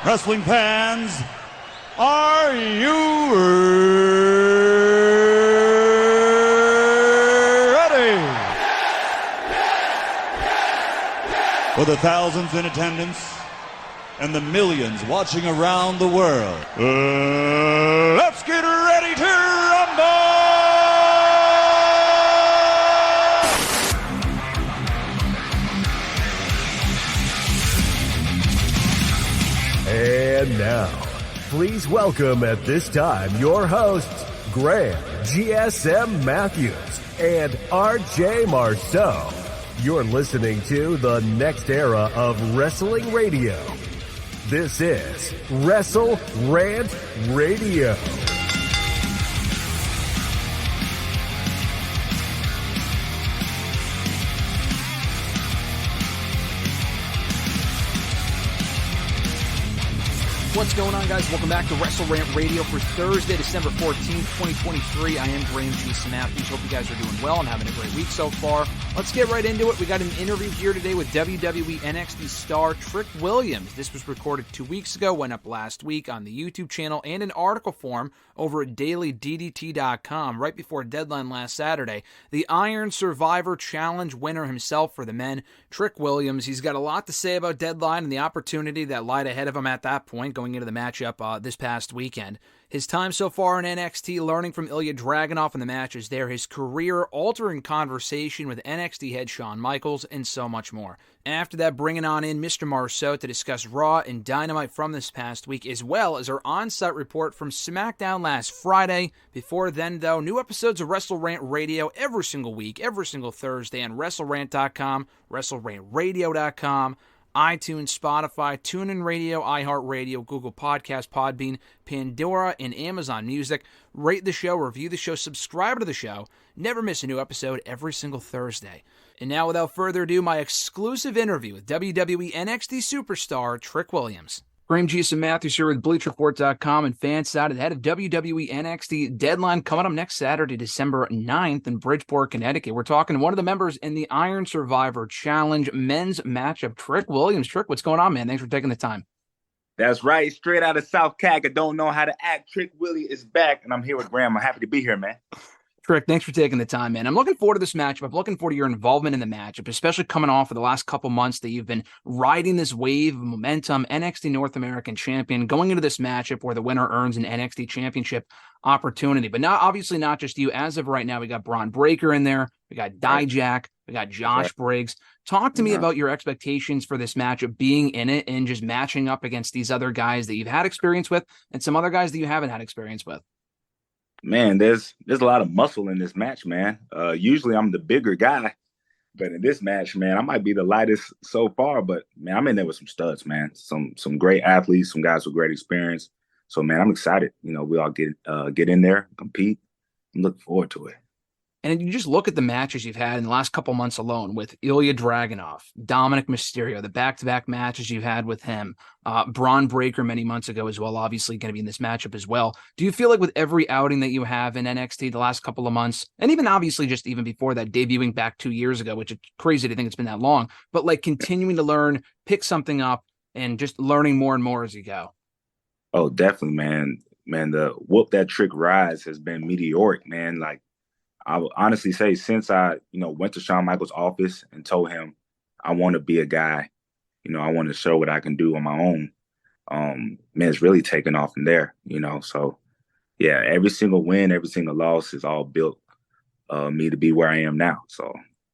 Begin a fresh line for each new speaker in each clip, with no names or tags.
Wrestling fans, are you ready? For the thousands in attendance and the millions watching around the world, let's get ready to rumble!
And now, please welcome at this time your hosts, Graham GSM Matthews and RJ Marceau. You're listening to the next era of wrestling radio. This is WrestleRant Radio.
What's going on, guys? Welcome back to WrestleRant Radio for Thursday, December 14th, 2023. I am Graham GSM Matthews. Hope you guys are doing well and having a great week so far. Let's get right into it. We got an interview here today with WWE NXT star Trick Williams. This was recorded 2 weeks ago, went up last week on the YouTube channel and in article form over at dailyddt.com right before Deadline last Saturday. The Iron Survivor Challenge winner himself for the men, Trick Williams. He's got a lot to say about Deadline and the opportunity that lied ahead of him at that point going into the matchup this past weekend. His time so far in NXT, learning from Ilja Dragunov in the matches there, his career-altering conversation with NXT head Shawn Michaels, and so much more. After that, bringing on in Mr. Marceau to discuss Raw and Dynamite from this past week, as well as our on-site report from SmackDown last Friday. Before then, though, new episodes of WrestleRant Radio every single week, every single Thursday on WrestleRant.com, WrestleRantRadio.com, iTunes, Spotify, TuneIn Radio, iHeartRadio, Google Podcasts, Podbean, Pandora, and Amazon Music. Rate the show, review the show, subscribe to the show. Never miss a new episode every single Thursday. And now, without further ado, my exclusive interview with WWE NXT superstar Trick Williams. Graham GSM Matthews here with BleachReport.com and FanSided ahead of WWE NXT Deadline coming up next Saturday, December 9th in Bridgeport, Connecticut. We're talking to one of the members in the Iron Survivor Challenge men's matchup, Trick Williams. Trick, what's going on, man? Thanks for taking the time.
That's right. Straight out of South Cac. I don't know how to act. Trick Willie is back, and I'm here with Graham. I'm happy to be here, man.
Trick, thanks for taking the time, man. I'm looking forward to this matchup. I'm looking forward to your involvement in the matchup, especially coming off of the last couple months that you've been riding this wave of momentum, NXT North American Champion, going into this matchup where the winner earns an NXT Championship opportunity. But not obviously not just you. As of right now, we got Braun Breaker in there. We got Dijak. We got Josh Briggs. Talk to me about your expectations for this matchup, being in it and just matching up against these other guys that you've had experience with and some other guys that you haven't had experience with.
Man, there's a lot of muscle in this match, man. Usually I'm the bigger guy, but in this match, man, I might be the lightest so far, but man, I'm in there with some studs, man. Some great athletes, some guys with great experience. So man, I'm excited. You know, we all get in there, compete. I'm looking forward to it.
And you just look at the matches you've had in the last couple months alone with Ilja Dragunov, Dominic Mysterio, the back-to-back matches you've had with him, Braun Breaker many months ago as well, obviously going to be in this matchup as well. Do you feel like with every outing that you have in NXT the last couple of months, and even obviously just even before that, debuting back 2 years ago, which is crazy to think it's been that long, but like continuing to learn, pick something up, and just learning more and more as you go?
Oh, definitely, man. Man, the whoop that Trick rise has been meteoric, man. Like, I would honestly say since I, went to Shawn Michaels' office and told him I want to be a guy, I want to show what I can do on my own. Man, it's really taken off from there, So, yeah, every single win, every single loss is all built me to be where I am now. So,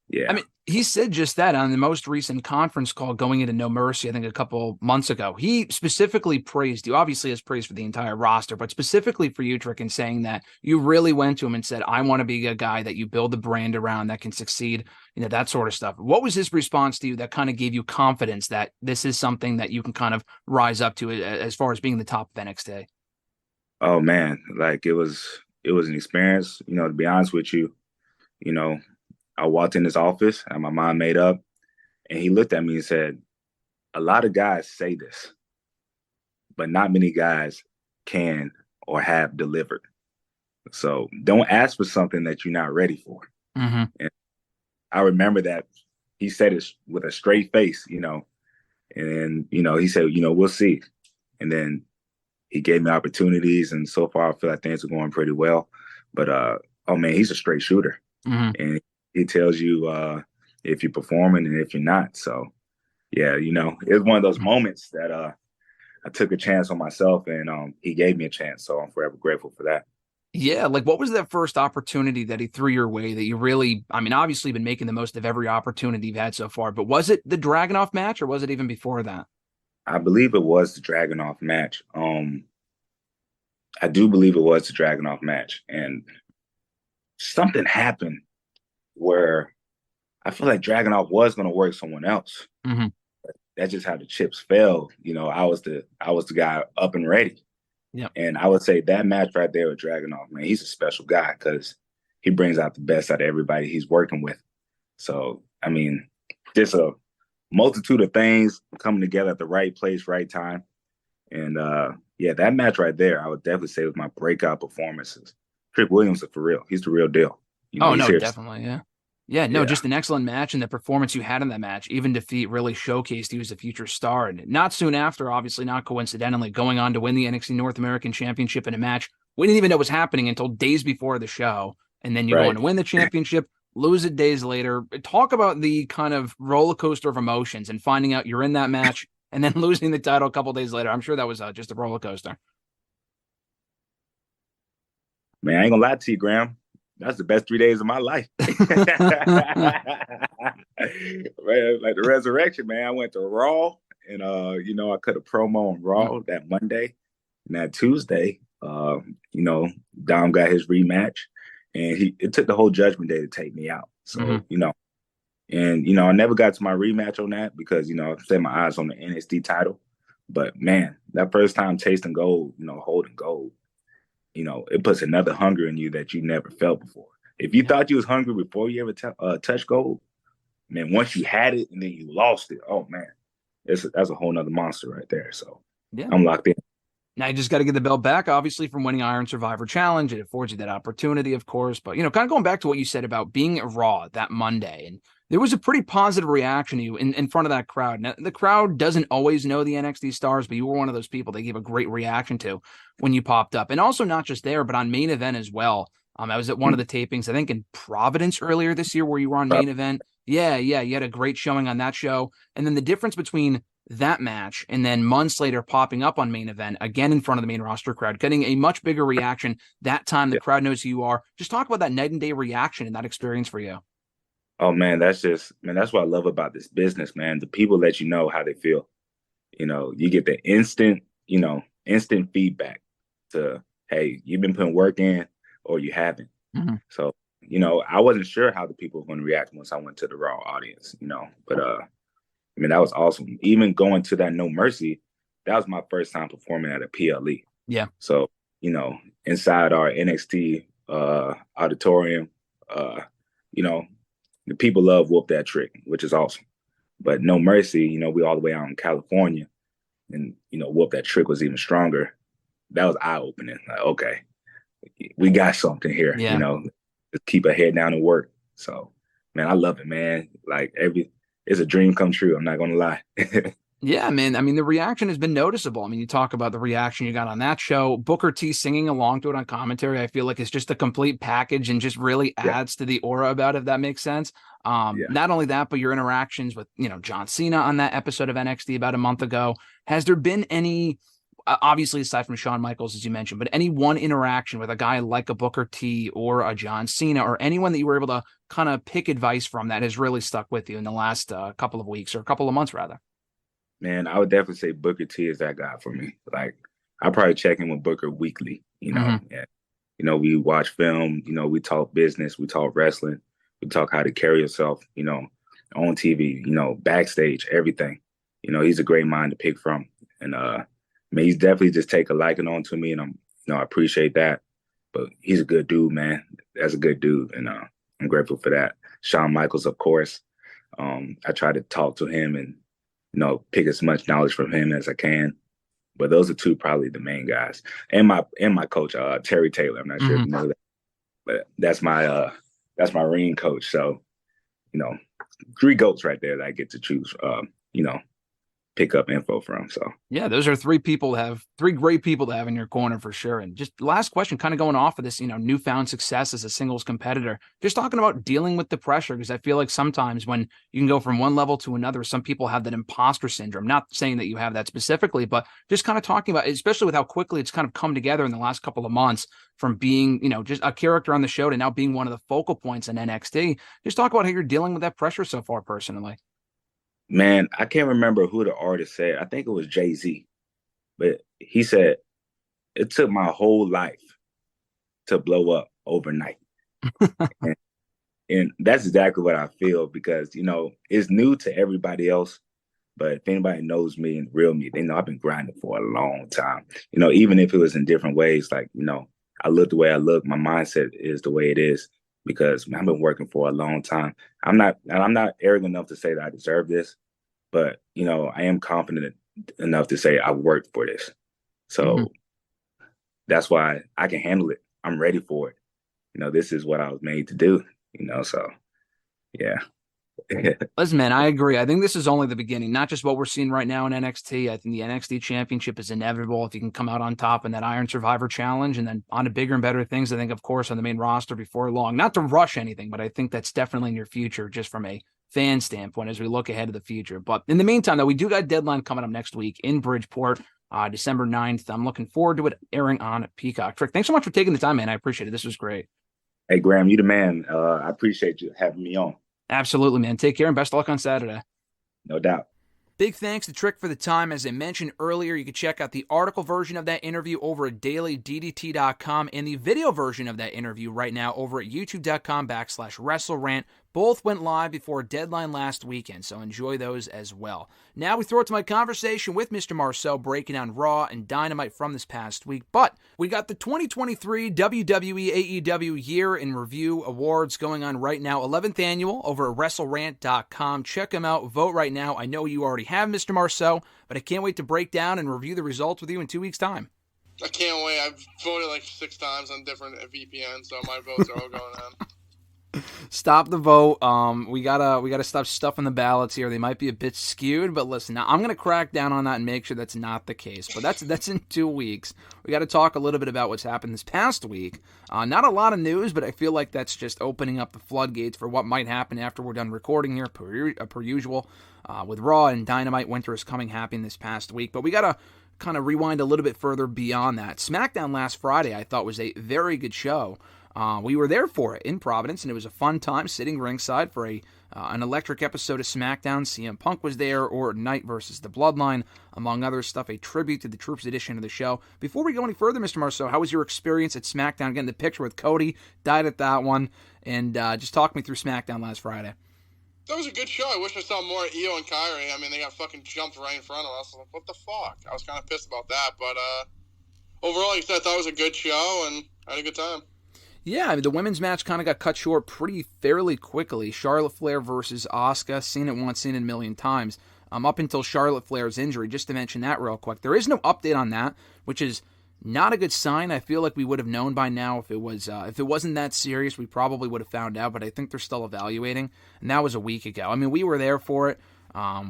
yeah.
I mean, he said just that on the most recent conference call going into No Mercy, I think a couple months ago. He specifically praised you, obviously has praise for the entire roster, but specifically for you, Trick, in saying that you really went to him and said, I want to be a guy that you build the brand around that can succeed, that sort of stuff. What was his response to you that kind of gave you confidence that this is something that you can kind of rise up to as far as being the top of NXT?
Oh, man, like it was an experience, to be honest with you, I walked in his office, had my mind made up, and he looked at me and said, a lot of guys say this, but not many guys can or have delivered. So don't ask for something that you're not ready for.
Mm-hmm.
And I remember that he said it with a straight face, and, he said, we'll see. and then he gave me opportunities, and so far I feel like things are going pretty well. But oh man, he's a straight shooter, and he tells you if you're performing and if you're not. So yeah, it's one of those moments that I took a chance on myself, and he gave me a chance. So I'm forever grateful for that.
Yeah, like what was that first opportunity that he threw your way that you really, I mean, obviously you've been making the most of every opportunity you've had so far, but was it the Dragunov match or was it even before that?
I believe it was the Dragunov match. I do believe it was the Dragunov match, and something happened where I feel like Dragunov was going to work someone else. That's just how the chips fell. I was the guy up and ready.
Yeah.
And I would say that match right there with Dragunov, man, he's a special guy because he brings out the best out of everybody he's working with. So, I mean, just a multitude of things coming together at the right place, right time. And yeah, that match right there, I would definitely say was my breakout performances. Trick Williams is for real. He's the real deal.
No, definitely. Yeah. Yeah, no, just an excellent match, and the performance you had in that match, even defeat, really showcased he was a future star. And not soon after, obviously not coincidentally, going on to win the NXT North American Championship in a match we didn't even know was happening until days before the show. And then you go on to win the championship, lose it days later. Talk about the kind of roller coaster of emotions and finding out you're in that match and then losing the title a couple days later. I'm sure that was just a roller coaster.
Man, I ain't gonna lie to you, Graham. That's the best 3 days of my life. Right, like the resurrection, man. I went to Raw, and I cut a promo on Raw that Monday, and that Tuesday, Dom got his rematch, and it took the whole Judgment Day to take me out. So I never got to my rematch on that because I set my eyes on the NXT title. But man, that first time tasting gold, holding gold. It puts another hunger in you that you never felt before. If you thought you was hungry before you ever touched gold, man, once you had it and then you lost it, oh man, that's a whole nother monster right there. So yeah, I'm locked in.
Now you just got to get the belt back, obviously, from winning Iron Survivor Challenge. It affords you that opportunity, of course. But, kind of going back to what you said about being at Raw that Monday, and there was a pretty positive reaction to you in front of that crowd. Now, the crowd doesn't always know the NXT stars, but you were one of those people they gave a great reaction to when you popped up. And also not just there, but on Main Event as well. I was at one of the tapings, I think in Providence earlier this year where you were on Main Event. Yeah, you had a great showing on that show. And then the difference between that match and then months later popping up on Main Event again in front of the main roster crowd, getting a much bigger reaction. That time the crowd knows who you are. Just talk about that night and day reaction and that experience for you.
Oh man, that's what I love about this business, man. The people let you know how they feel. You get the instant feedback to, hey, you've been putting work in or you haven't. So, I wasn't sure how the people were going to react once I went to the Raw audience, but that was awesome. Even going to that No Mercy, that was my first time performing at a PLE.
Yeah.
So, inside our NXT auditorium, the people love Whoop That Trick, which is awesome. But No Mercy, we all the way out in California, and, Whoop That Trick was even stronger. That was eye-opening. Like, okay, we got something here, just keep our head down and work. So, man, I love it, man. Like, it's a dream come true. I'm not going to lie.
Yeah, man. I mean, the reaction has been noticeable. I mean, you talk about the reaction you got on that show. Booker T singing along to it on commentary, I feel like it's just a complete package and just really adds to the aura about it, if that makes sense. Not only that, but your interactions with, John Cena on that episode of NXT about a month ago. Has there been any, obviously aside from Shawn Michaels, as you mentioned, but any one interaction with a guy like a Booker T or a John Cena or anyone that you were able to kind of pick advice from that has really stuck with you in the last couple of weeks or a couple of months, rather?
Man, I would definitely say Booker T is that guy for me. Like, I probably check in with Booker weekly, And, we watch film, we talk business, we talk wrestling, we talk how to carry yourself, on TV, backstage, everything. He's a great mind to pick from. And, he's definitely just take a liking on to me, and I appreciate that. But he's a good dude, man. That's a good dude, and I'm grateful for that. Shawn Michaels, of course. I try to talk to him and, pick as much knowledge from him as I can. But those are two probably the main guys. And my coach, Terry Taylor. I'm not sure if you know that, but that's my ring coach. So, 3 GOATs right there that I get to choose. pick up info from. So
yeah, those are three great people to have in your corner for sure. And just last question, kind of going off of this, newfound success as a singles competitor, just talking about dealing with the pressure, because I feel like sometimes when you can go from one level to another, some people have that imposter syndrome. Not saying that you have that specifically, but just kind of talking about, especially with how quickly it's kind of come together in the last couple of months from being, just a character on the show to now being one of the focal points in NXT. Just talk about how you're dealing with that pressure so far personally.
Man, I can't remember who the artist said. I think it was Jay-Z. But he said, it took my whole life to blow up overnight. and that's exactly what I feel, because, it's new to everybody else. But if anybody knows me and real me, they know I've been grinding for a long time. Even if it was in different ways, like, I look the way I look, my mindset is the way it is, because I've been working for a long time. I'm not arrogant enough to say that I deserve this, but, I am confident enough to say I worked for this. So that's why I can handle it. I'm ready for it. This is what I was made to do, so yeah.
Listen, man, I agree. I think this is only the beginning, not just what we're seeing right now in NXT. I think the NXT Championship is inevitable if you can come out on top in that Iron Survivor Challenge, and then on to bigger and better things, I think, of course, on the main roster before long. Not to rush anything, but I think that's definitely in your future, just from a fan standpoint as we look ahead to the future. But in the meantime, though, we do got Deadline coming up next week in Bridgeport, December 9th. I'm looking forward to it airing on Peacock. Trick, thanks so much for taking the time, man. I appreciate it. This was great.
Hey, Graham, you the man. I appreciate you having me on.
Absolutely, man. Take care and best of luck on Saturday.
No doubt.
Big thanks to Trick for the time. As I mentioned earlier, you can check out the article version of that interview over at dailyddt.com and the video version of that interview right now over at youtube.com/WrestleRant. Both went live before Deadline last weekend, so enjoy those as well. Now we throw it to my conversation with Mr. Marceau, breaking down Raw and Dynamite from this past week. But we got the 2023 WWE AEW Year in Review Awards going on right now, 11th annual over at WrestleRant.com. Check them out. Vote right now. I know you already have, Mr. Marceau, but I can't wait to break down and review the results with you in 2 weeks' time.
I can't wait. I've voted like 6 times on different VPNs, so my votes are all going on.
Stop the vote. We gotta stop stuffing the ballots here. They might be a bit skewed, but listen, now I'm gonna crack down on that and make sure that's not the case. But that's in 2 weeks. We got to talk a little bit about what's happened this past week. Not a lot of news, but I feel like that's just opening up the floodgates for what might happen after we're done recording here, per usual. With Raw and Dynamite, Winter is Coming happening this past week. But we gotta kind of rewind a little bit further beyond that. SmackDown last Friday, I thought, was a very good show. We were there for it in Providence, and it was a fun time sitting ringside for an electric episode of SmackDown. CM Punk was there, Orton Knight versus The Bloodline, among other stuff, a tribute to the Troops edition of the show. Before we go any further, Mr. Marceau, how was your experience at SmackDown? Getting the picture with Cody, died at that one, and just talk me through SmackDown last Friday.
That was a good show. I wish I saw more Io and Kyrie. I mean, they got fucking jumped right in front of us. Like, what the fuck? I was kind of pissed about that, but overall, like I said, I thought it was a good show, and I had a good time.
Yeah, I mean, the women's match kind of got cut short fairly quickly. Charlotte Flair versus Asuka, seen it once, seen it a million times. Up until Charlotte Flair's injury, just to mention that real quick. There is no update on that, which is not a good sign. I feel like we would have known by now if it wasn't that serious. We probably would have found out, but I think they're still evaluating, and that was a week ago. I mean, we were there for it.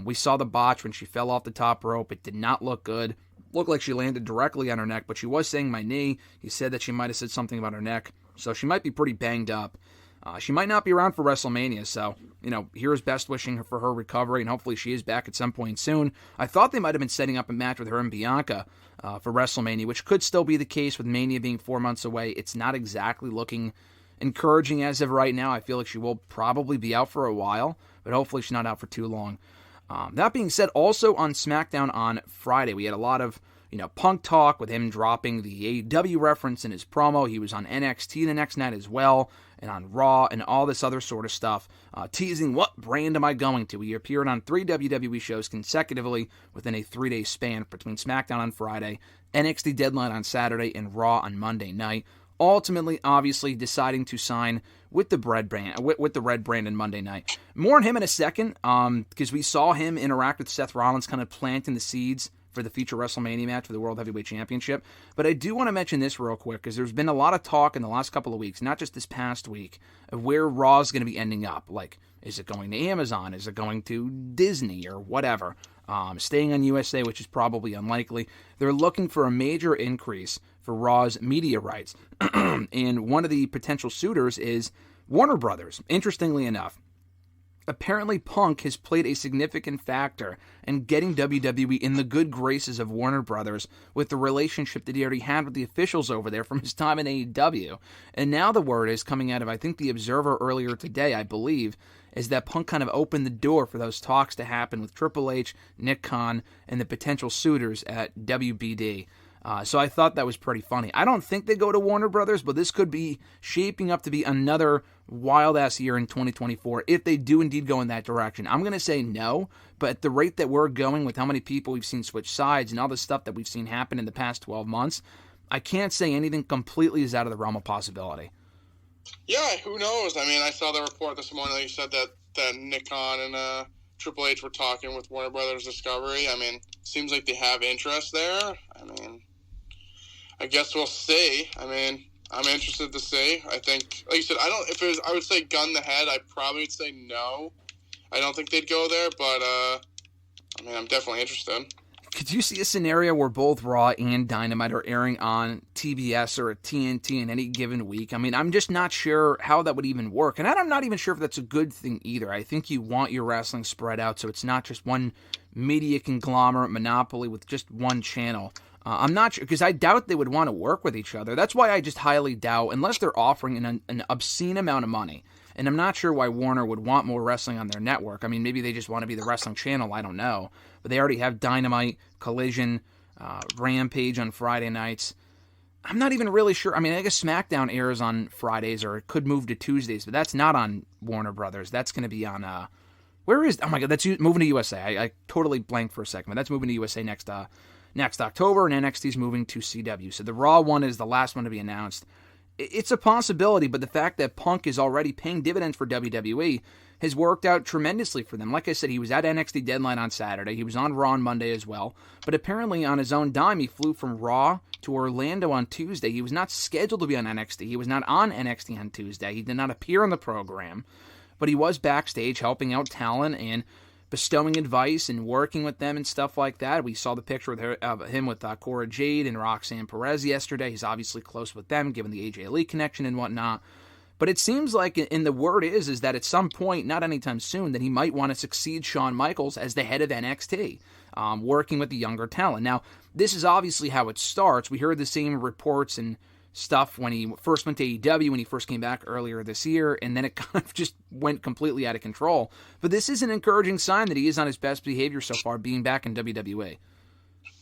We saw the botch when she fell off the top rope. It did not look good. Looked like she landed directly on her neck, but she was saying my knee. He said that she might have said something about her neck. So she might be pretty banged up. She might not be around for WrestleMania, so, here's best wishing for her recovery, and hopefully she is back at some point soon. I thought they might have been setting up a match with her and Bianca for WrestleMania, which could still be the case with Mania being 4 months away. It's not exactly looking encouraging as of right now. I feel like she will probably be out for a while, but hopefully she's not out for too long. That being said, also on SmackDown on Friday, we had a lot of Punk talk with him dropping the AEW reference in his promo. He was on NXT the next night as well, and on Raw, and all this other sort of stuff, teasing what brand am I going to. He appeared on 3 WWE shows consecutively within a 3-day span between SmackDown on Friday, NXT Deadline on Saturday, and Raw on Monday night. Ultimately, obviously, deciding to sign with the Red Brand, with the Red Brand on Monday night. More on him in a second, because we saw him interact with Seth Rollins, kind of planting the seeds for the future WrestleMania match for the World Heavyweight Championship. But I do want to mention this real quick, because there's been a lot of talk in the last couple of weeks, not just this past week, of where Raw is going to be ending up. Like, is it going to Amazon? Is it going to Disney or whatever? staying on USA, which is probably unlikely. They're looking for a major increase for Raw's media rights. And one of the potential suitors is Warner Brothers, interestingly enough. Apparently, Punk has played a significant factor in getting WWE in the good graces of Warner Brothers with the relationship that he already had with the officials over there from his time in AEW. And now the word is coming out of, I think, The Observer earlier today, I believe, is that Punk kind of opened the door for those talks to happen with Triple H, Nick Khan, and the potential suitors at WBD. So I thought that was pretty funny. I don't think they go to Warner Brothers, but this could be shaping up to be another wild-ass year in 2024 if they do indeed go in that direction. I'm going to say no, but at the rate that we're going with how many people we've seen switch sides and all the stuff that we've seen happen in the past 12 months, I can't say anything completely is out of the realm of possibility.
Yeah, who knows? I mean, I saw the report this morning that you said that Nick Khan and Triple H were talking with Warner Brothers Discovery. I mean, seems like they have interest there. I mean, I guess we'll see. I mean, I'm interested to see. I think, like you said, I would say gun to head, I probably would say no. I don't think they'd go there, but, I mean, I'm definitely interested.
Could you see a scenario where both Raw and Dynamite are airing on TBS or TNT in any given week? I mean, I'm just not sure how that would even work. And I'm not even sure if that's a good thing either. I think you want your wrestling spread out so it's not just one media conglomerate monopoly with just one channel. I'm not sure, because I doubt they would want to work with each other. That's why I just highly doubt, unless they're offering an obscene amount of money. And I'm not sure why Warner would want more wrestling on their network. I mean, maybe they just want to be the wrestling channel, I don't know. But they already have Dynamite, Collision, Rampage on Friday nights. I'm not even really sure. I mean, I guess SmackDown airs on Fridays, or it could move to Tuesdays, but that's not on Warner Brothers. That's going to be on, oh my God, that's moving to USA. I totally blanked for a second, but that's moving to USA next October, and NXT's moving to CW. So the Raw one is the last one to be announced. It's a possibility, but the fact that Punk is already paying dividends for WWE has worked out tremendously for them. Like I said, he was at NXT Deadline on Saturday. He was on Raw on Monday as well. But apparently on his own dime, he flew from Raw to Orlando on Tuesday. He was not scheduled to be on NXT. He was not on NXT on Tuesday. He did not appear on the program. But he was backstage helping out talent and bestowing advice and working with them and stuff like that. We saw the picture of him with Cora Jade and Roxanne Perez yesterday. He's obviously close with them, given the AJ Lee connection and whatnot. But it seems like, and the word is that at some point, not anytime soon, that he might want to succeed Shawn Michaels as the head of NXT, working with the younger talent. Now, this is obviously how it starts. We heard the same reports and stuff when he first went to AEW, when he first came back earlier this year, and then it kind of just went completely out of control. But this is an encouraging sign that he is on his best behavior so far, being back in WWE.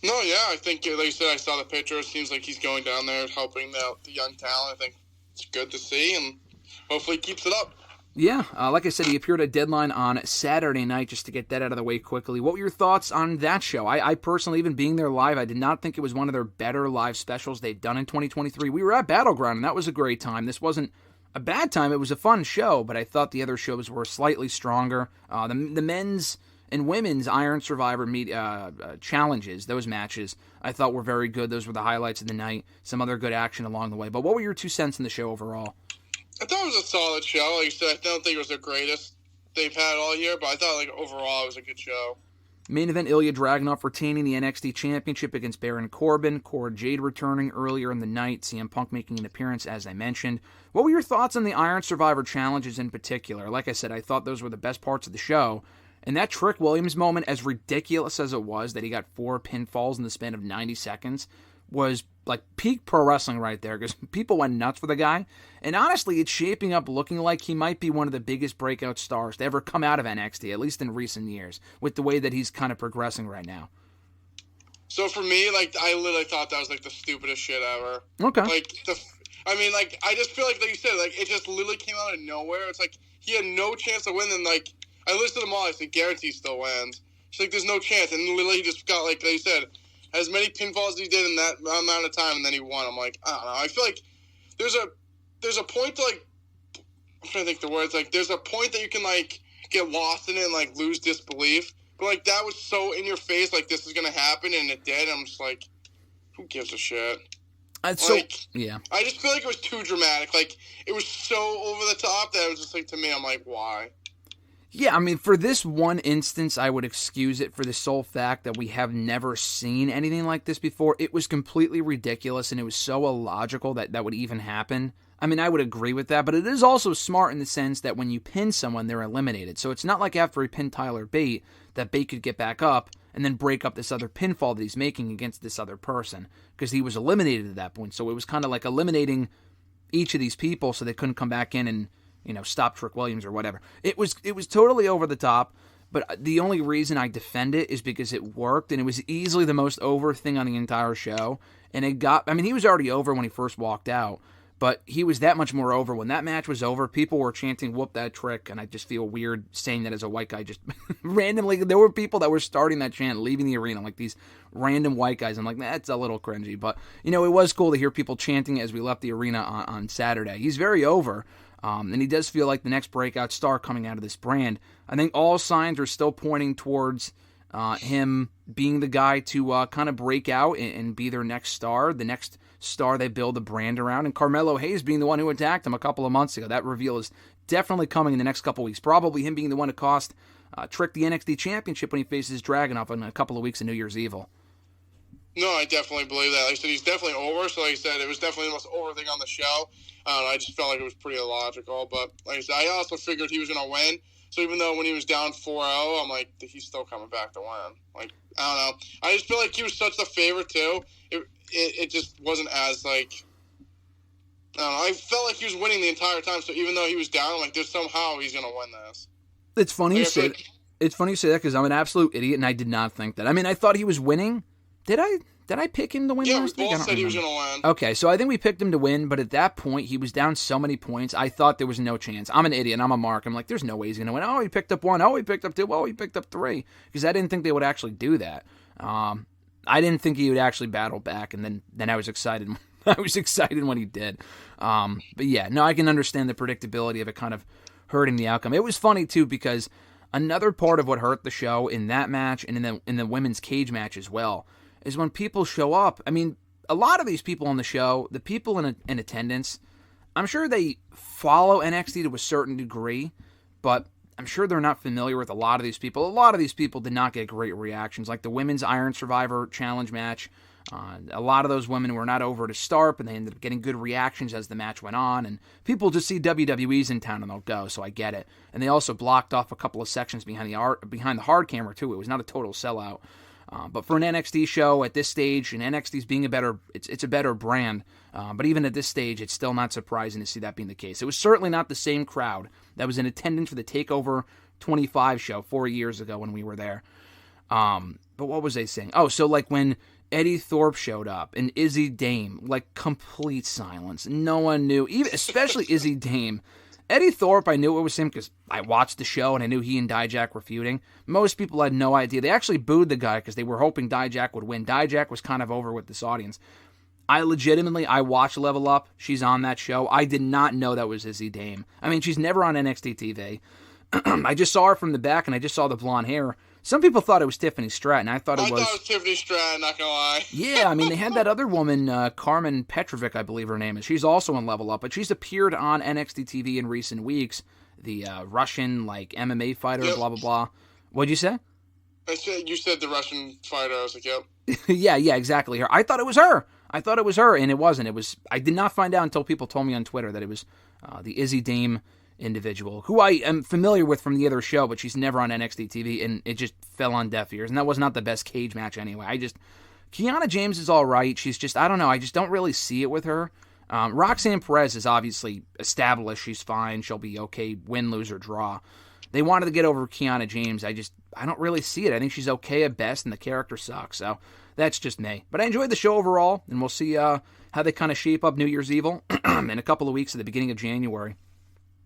No, yeah, I think, like you said, I saw the picture. It seems like he's going down there helping the young talent. I think it's good to see, and hopefully he keeps it up.
Yeah, like I said, he appeared at Deadline on Saturday night, just to get that out of the way quickly. What were your thoughts on that show? I personally, even being there live, I did not think it was one of their better live specials they've done in 2023. We were at Battleground, and that was a great time. This wasn't a bad time. It was a fun show, but I thought the other shows were slightly stronger. The men's and women's Iron Survivor challenges, those matches, I thought were very good. Those were the highlights of the night. Some other good action along the way. But what were your 2 cents in the show overall?
I thought it was a solid show. Like you said, I don't think it was the greatest they've had all year, but I thought, like, overall it was a good show.
Main event, Ilja Dragunov retaining the NXT Championship against Baron Corbin. Cora Jade returning earlier in the night. CM Punk making an appearance, as I mentioned. What were your thoughts on the Iron Survivor challenges in particular? Like I said, I thought those were the best parts of the show. And that Trick Williams moment, as ridiculous as it was, that he got 4 pinfalls in the span of 90 seconds, was like peak pro wrestling right there, because people went nuts for the guy. And honestly, it's shaping up looking like he might be one of the biggest breakout stars to ever come out of NXT, at least in recent years, with the way that he's kind of progressing right now.
So for me, like, I literally thought that was like the stupidest shit ever.
Okay.
Like, I just feel like you said, like, it just literally came out of nowhere. It's like he had no chance to win, and like I listed them all. I said, guarantee still wins. It's like there's no chance, and literally he just got, like you said, as many pinfalls as he did in that amount of time, and then he won. I'm like, I don't know. I feel like there's a point to, like, I'm trying to think the words. Like, there's a point that you can, like, get lost in it and, like, lose disbelief. But, like, that was so in your face, like, this is going to happen, and it did. I'm just like, who gives a shit?
Yeah.
I just feel like it was too dramatic. Like, it was so over the top that it was just like, to me, I'm like, why?
Yeah, I mean, for this one instance, I would excuse it for the sole fact that we have never seen anything like this before. It was completely ridiculous, and it was so illogical that that would even happen. I mean, I would agree with that, but it is also smart in the sense that when you pin someone, they're eliminated. So it's not like after he pinned Tyler Bate, that Bate could get back up and then break up this other pinfall that he's making against this other person, because he was eliminated at that point. So it was kind of like eliminating each of these people so they couldn't come back in and, you know, stop Trick Williams or whatever. It was totally over the top, but the only reason I defend it is because it worked, and it was easily the most over thing on the entire show. And it got, I mean, he was already over when he first walked out, but he was that much more over. When that match was over, people were chanting, "Whoop that trick," and I just feel weird saying that as a white guy. Just randomly, there were people that were starting that chant, leaving the arena, like these random white guys. I'm like, that's a little cringy, but, you know, it was cool to hear people chanting as we left the arena on Saturday. He's very over. And he does feel like the next breakout star coming out of this brand. I think all signs are still pointing towards him being the guy to kind of break out and be their next star, the next star they build a brand around. And Carmelo Hayes being the one who attacked him a couple of months ago. That reveal is definitely coming in the next couple of weeks. Probably him being the one to cost Trick the NXT Championship when he faces Dragunov in a couple of weeks of New Year's Evil.
No, I definitely believe that. Like I said, he's definitely over. So like I said, it was definitely the most over thing on the show. I just felt like it was pretty illogical. But like I said, I also figured he was going to win. So even though when he was down 4-0, I'm like, he's still coming back to win. Like, I don't know. I just feel like he was such the favorite, too. It just wasn't as, like, I don't know. I felt like he was winning the entire time. So even though he was down, like, there's somehow he's going to win this.
It's funny you say It's funny you say that because I'm an absolute idiot and I did not think that. I mean, I thought he was winning. Did I pick him to win last week?
Yeah, we both said he was going to win.
Okay, so I think we picked him to win, but at that point, he was down so many points, I thought there was no chance. I'm an idiot, and I'm a mark. I'm like, there's no way he's going to win. Oh, he picked up 1. Oh, he picked up 2. Oh, he picked up 3. Because I didn't think they would actually do that. I didn't think he would actually battle back, and then I was excited. I was excited when he did. But yeah, no, I can understand the predictability of it kind of hurting the outcome. It was funny, too, because another part of what hurt the show in that match and in the women's cage match as well is when people show up. I mean, a lot of these people on the show, the people in attendance, I'm sure they follow NXT to a certain degree, but I'm sure they're not familiar with a lot of these people. A lot of these people did not get great reactions, like the Women's Iron Survivor Challenge match. A lot of those women were not over to start, but they ended up getting good reactions as the match went on, and people just see WWE's in town and they'll go, so I get it. And they also blocked off a couple of sections behind the hard camera, too. It was not a total sellout. But for an NXT show at this stage, and NXT's being it's a better brand, but even at this stage, it's still not surprising to see that being the case. It was certainly not the same crowd that was in attendance for the TakeOver 25 show 4 years ago when we were there. But what was they saying? Oh, so like when Eddie Thorpe showed up and Izzy Dame, like complete silence. No one knew, especially Izzy Dame. Eddie Thorpe, I knew it was him because I watched the show and I knew he and Dijak were feuding. Most people had no idea. They actually booed the guy because they were hoping Dijak would win. Dijak was kind of over with this audience. I watched Level Up. She's on that show. I did not know that was Izzy Dame. I mean, she's never on NXT TV. I just saw her from the back and I just saw the blonde hair. Some people thought it was Tiffany Stratton. I thought it was
Tiffany Stratton, not gonna lie.
Yeah, I mean, they had that other woman, Carmen Petrovic, I believe her name is. She's also on Level Up, but she's appeared on NXT TV in recent weeks. The Russian, like, MMA fighter, yep. Blah, blah, blah. What'd you say?
You said the Russian fighter. I was like, yep.
yeah, exactly. Her. I thought it was her, and it wasn't. I did not find out until people told me on Twitter that it was the Izzy Dame individual, who I am familiar with from the other show, but she's never on NXT TV, and it just fell on deaf ears, and that was not the best cage match anyway. Kiana James is all right. She's just, I don't know, I just don't really see it with her. Roxanne Perez is obviously established. She's fine. She'll be okay, win, lose, or draw. They wanted to get over Kiana James. I don't really see it. I think she's okay at best, and the character sucks, so that's just me. But I enjoyed the show overall, and we'll see how they kind of shape up New Year's Evil in a couple of weeks at the beginning of January.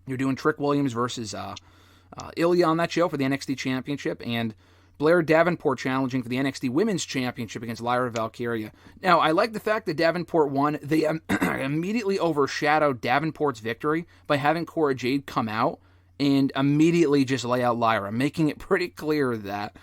You're doing Trick Williams versus Ilja on that show for the NXT Championship, and Blair Davenport challenging for the NXT Women's Championship against Lyra Valkyria. Now, I like the fact that Davenport won. They immediately overshadowed Davenport's victory by having Cora Jade come out and immediately just lay out Lyra, making it pretty clear that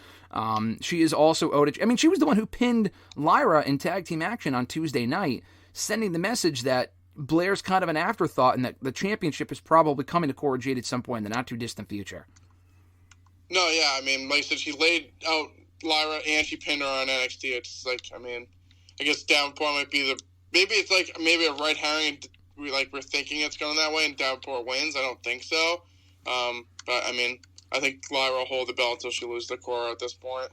she is also owed. I mean, she was the one who pinned Lyra in tag team action on Tuesday night, sending the message that Blair's kind of an afterthought and that the championship is probably coming to Cora Jade at some point in the not-too-distant future.
No, yeah, I mean, like I said, she laid out Lyra and she pinned her on NXT. It's like, I mean, I guess Davenport might be maybe it's like maybe a red herring. We're thinking it's going that way, and Davenport wins. I don't think so. But I mean, I think Lyra will hold the belt until she loses the core at this point.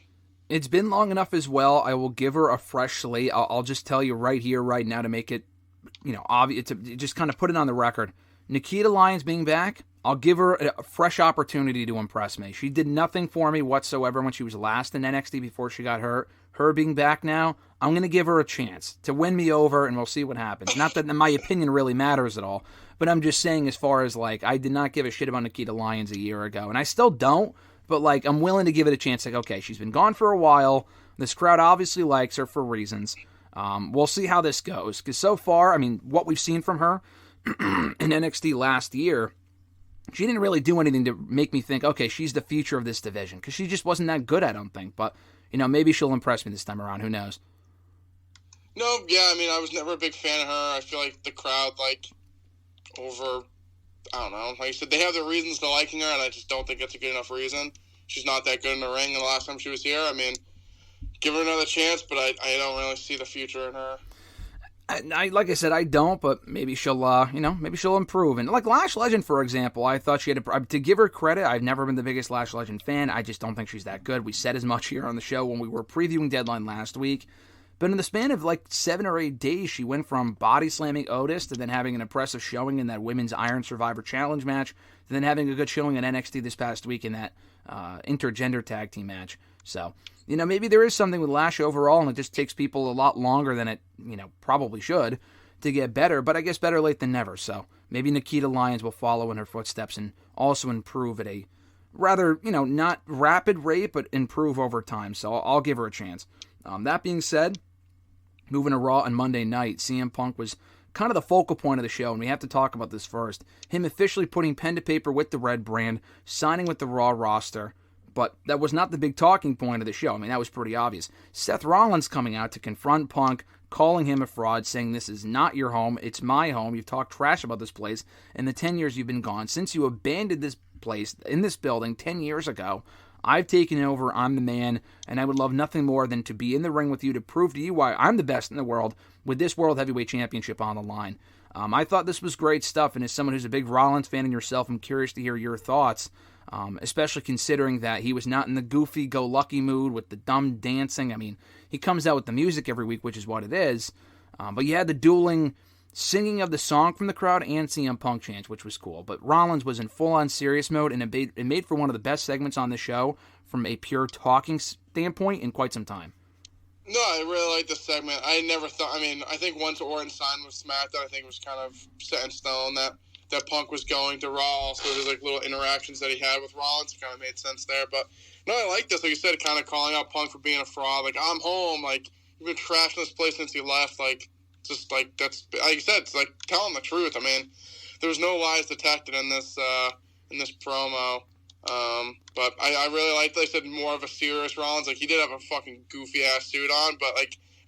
It's been long enough as well. I will give her a fresh slate. I'll just tell you right here, right now, to make it, obvious, to just kind of put it on the record. Nikita Lyons being back, I'll give her a fresh opportunity to impress me. She did nothing for me whatsoever when she was last in NXT before she got hurt. Her being back now, I'm going to give her a chance to win me over, and we'll see what happens. Not that my opinion really matters at all, but I'm just saying as far as, I did not give a shit about Nikita Lyons a year ago, and I still don't, but, I'm willing to give it a chance. Okay, she's been gone for a while. This crowd obviously likes her for reasons. We'll see how this goes, because so far, I mean, what we've seen from her in NXT last year, she didn't really do anything to make me think, okay, she's the future of this division, because she just wasn't that good, I don't think. But, maybe she'll impress me this time around. Who knows?
No, yeah, I mean, I was never a big fan of her. I feel like the crowd, I don't know. Like I said, they have their reasons for liking her, and I just don't think it's a good enough reason. She's not that good in the ring, and the last time she was here, I mean, give her another chance, but I don't really see the future in her.
Like I said, I don't, but maybe she'll, maybe she'll improve. And like Lash Legend, for example, I thought she had to give her credit. I've never been the biggest Lash Legend fan. I just don't think she's that good. We said as much here on the show when we were previewing Deadline last week. But in the span of 7 or 8 days, she went from body slamming Otis to then having an impressive showing in that Women's Iron Survivor Challenge match to then having a good showing in NXT this past week in that intergender tag team match. So, maybe there is something with Lash overall, and it just takes people a lot longer than it, probably should to get better. But I guess better late than never. So maybe Nikita Lyons will follow in her footsteps and also improve at a rather, not rapid rate, but improve over time. So I'll give her a chance. That being said, moving to Raw on Monday night, CM Punk was kind of the focal point of the show, and we have to talk about this first. Him officially putting pen to paper with the Red brand, signing with the Raw roster. But that was not the big talking point of the show. I mean, that was pretty obvious. Seth Rollins coming out to confront Punk, calling him a fraud, saying this is not your home, it's my home. You've talked trash about this place in the 10 years you've been gone. Since you abandoned this place in this building 10 years ago, I've taken over, I'm the man, and I would love nothing more than to be in the ring with you to prove to you why I'm the best in the world with this World Heavyweight Championship on the line. I thought this was great stuff, and as someone who's a big Rollins fan and yourself, I'm curious to hear your thoughts. Especially considering that he was not in the goofy-go-lucky mood with the dumb dancing. I mean, he comes out with the music every week, which is what it is. But you had the dueling singing of the song from the crowd and CM Punk chants, which was cool. But Rollins was in full-on serious mode, and it made for one of the best segments on the show from a pure talking standpoint in quite some time.
No, I really like this segment. I never thought, I think once Orton signed with SmackDown, I think it was kind of set in stone that Punk was going to Raw, so there's little interactions that he had with Rollins. It kind of made sense there. But no, I like this. Like you said, kind of calling out Punk for being a fraud. I'm home. You've been trashing this place since you left. That's like you said. It's telling the truth. There was no lies detected in this promo. But I really liked, like I said, more of a serious Rollins. He did have a fucking goofy ass suit on, but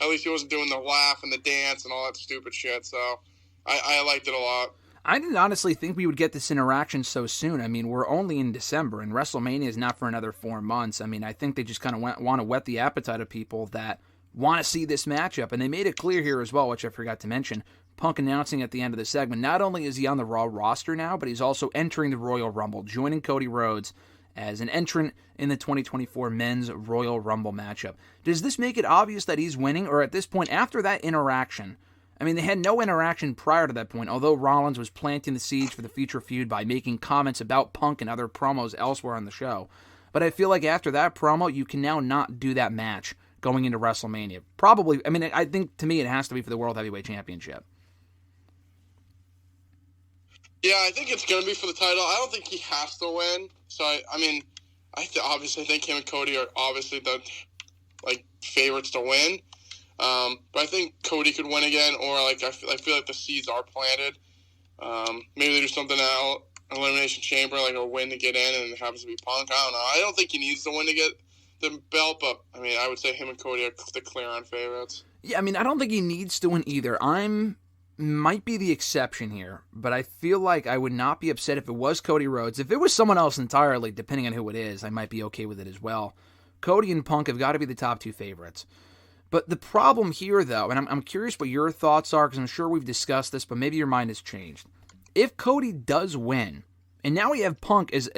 at least he wasn't doing the laugh and the dance and all that stupid shit. So I liked it a lot.
I didn't honestly think we would get this interaction so soon. We're only in December, and WrestleMania is not for another 4 months. I think they just kind of want to whet the appetite of people that want to see this matchup. And they made it clear here as well, which I forgot to mention, Punk announcing at the end of the segment, not only is he on the Raw roster now, but he's also entering the Royal Rumble, joining Cody Rhodes as an entrant in the 2024 Men's Royal Rumble matchup. Does this make it obvious that he's winning, or at this point, after that interaction, they had no interaction prior to that point, although Rollins was planting the seeds for the future feud by making comments about Punk and other promos elsewhere on the show. But I feel like after that promo, you can now not do that match going into WrestleMania. Probably, I think to me it has to be for the World Heavyweight Championship.
Yeah, I think it's going to be for the title. I don't think he has to win. So, I obviously think him and Cody are obviously the favorites to win. But I think Cody could win again, or I feel like the seeds are planted. Maybe they do something out, Elimination Chamber, a win to get in, and it happens to be Punk. I don't know. I don't think he needs to win to get the belt, but I would say him and Cody are the clear-on favorites.
Yeah, I don't think he needs to win either. I'm might be the exception here, but I feel like I would not be upset if it was Cody Rhodes. If it was someone else entirely, depending on who it is, I might be okay with it as well. Cody and Punk have got to be the top two favorites. But the problem here, though, and I'm curious what your thoughts are, because I'm sure we've discussed this, but maybe your mind has changed. If Cody does win, and now we have Punk as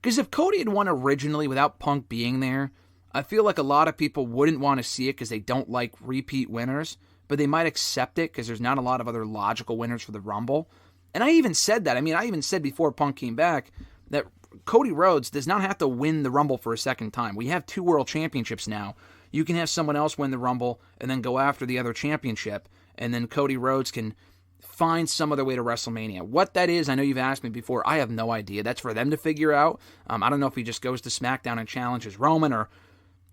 because if Cody had won originally without Punk being there, I feel like a lot of people wouldn't want to see it because they don't like repeat winners, but they might accept it because there's not a lot of other logical winners for the Rumble. And I even said that. I mean, I even said before Punk came back that Cody Rhodes does not have to win the Rumble for a second time. We have 2 world championships now. You can have someone else win the Rumble and then go after the other championship, and then Cody Rhodes can find some other way to WrestleMania. What that is, I know you've asked me before, I have no idea. That's for them to figure out. I don't know if he just goes to SmackDown and challenges Roman, or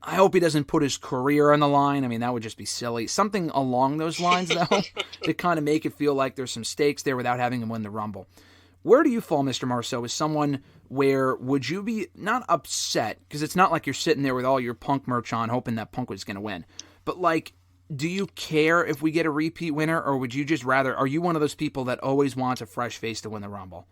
I hope he doesn't put his career on the line. I mean, that would just be silly. Something along those lines, though, to kind of make it feel like there's some stakes there without having him win the Rumble. Where do you fall, Mr. Marceau, as someone where would you be not upset, because it's not like you're sitting there with all your Punk merch on hoping that Punk was going to win, but like, do you care if we get a repeat winner, or would you just rather, are you one of those people that always wants a fresh face to win the Rumble?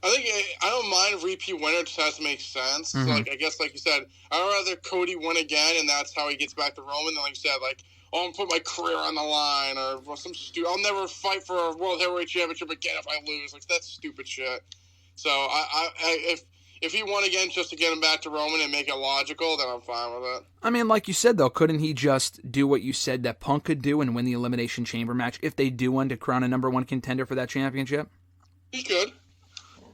I think I don't mind a repeat winner, it just has to make sense.
Mm-hmm.
So, like, I guess, like you said, I'd rather Cody win again, and that's how he gets back to Roman, than, like you said, like, oh, I'm going to put my career on the line, or some stupid, I'll never fight for a World Heavyweight Championship again if I lose. Like, that's stupid shit. So, if he won again just to get him back to Roman and make it logical, then I'm fine with it.
I mean, like you said, though, couldn't he just do what you said that Punk could do and win the Elimination Chamber match if they do want to crown a number 1 contender for that championship?
He could.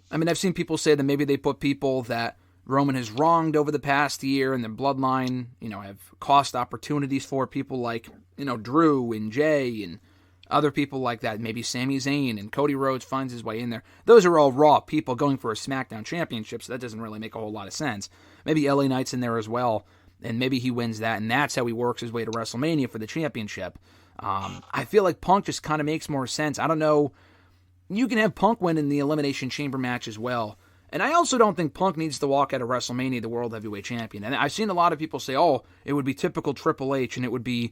I mean, I've seen people say that maybe they put people that Roman has wronged over the past year and the bloodline, have cost opportunities for people like, Drew and Jey and other people like that. Maybe Sami Zayn and Cody Rhodes finds his way in there. Those are all Raw people going for a SmackDown championship, so that doesn't really make a whole lot of sense. Maybe LA Knight's in there as well, and maybe he wins that, and that's how he works his way to WrestleMania for the championship. I feel like Punk just kind of makes more sense. I don't know. You can have Punk win in the Elimination Chamber match as well. And I also don't think Punk needs to walk out of WrestleMania the World Heavyweight Champion. And I've seen a lot of people say, oh, it would be typical Triple H, and it would be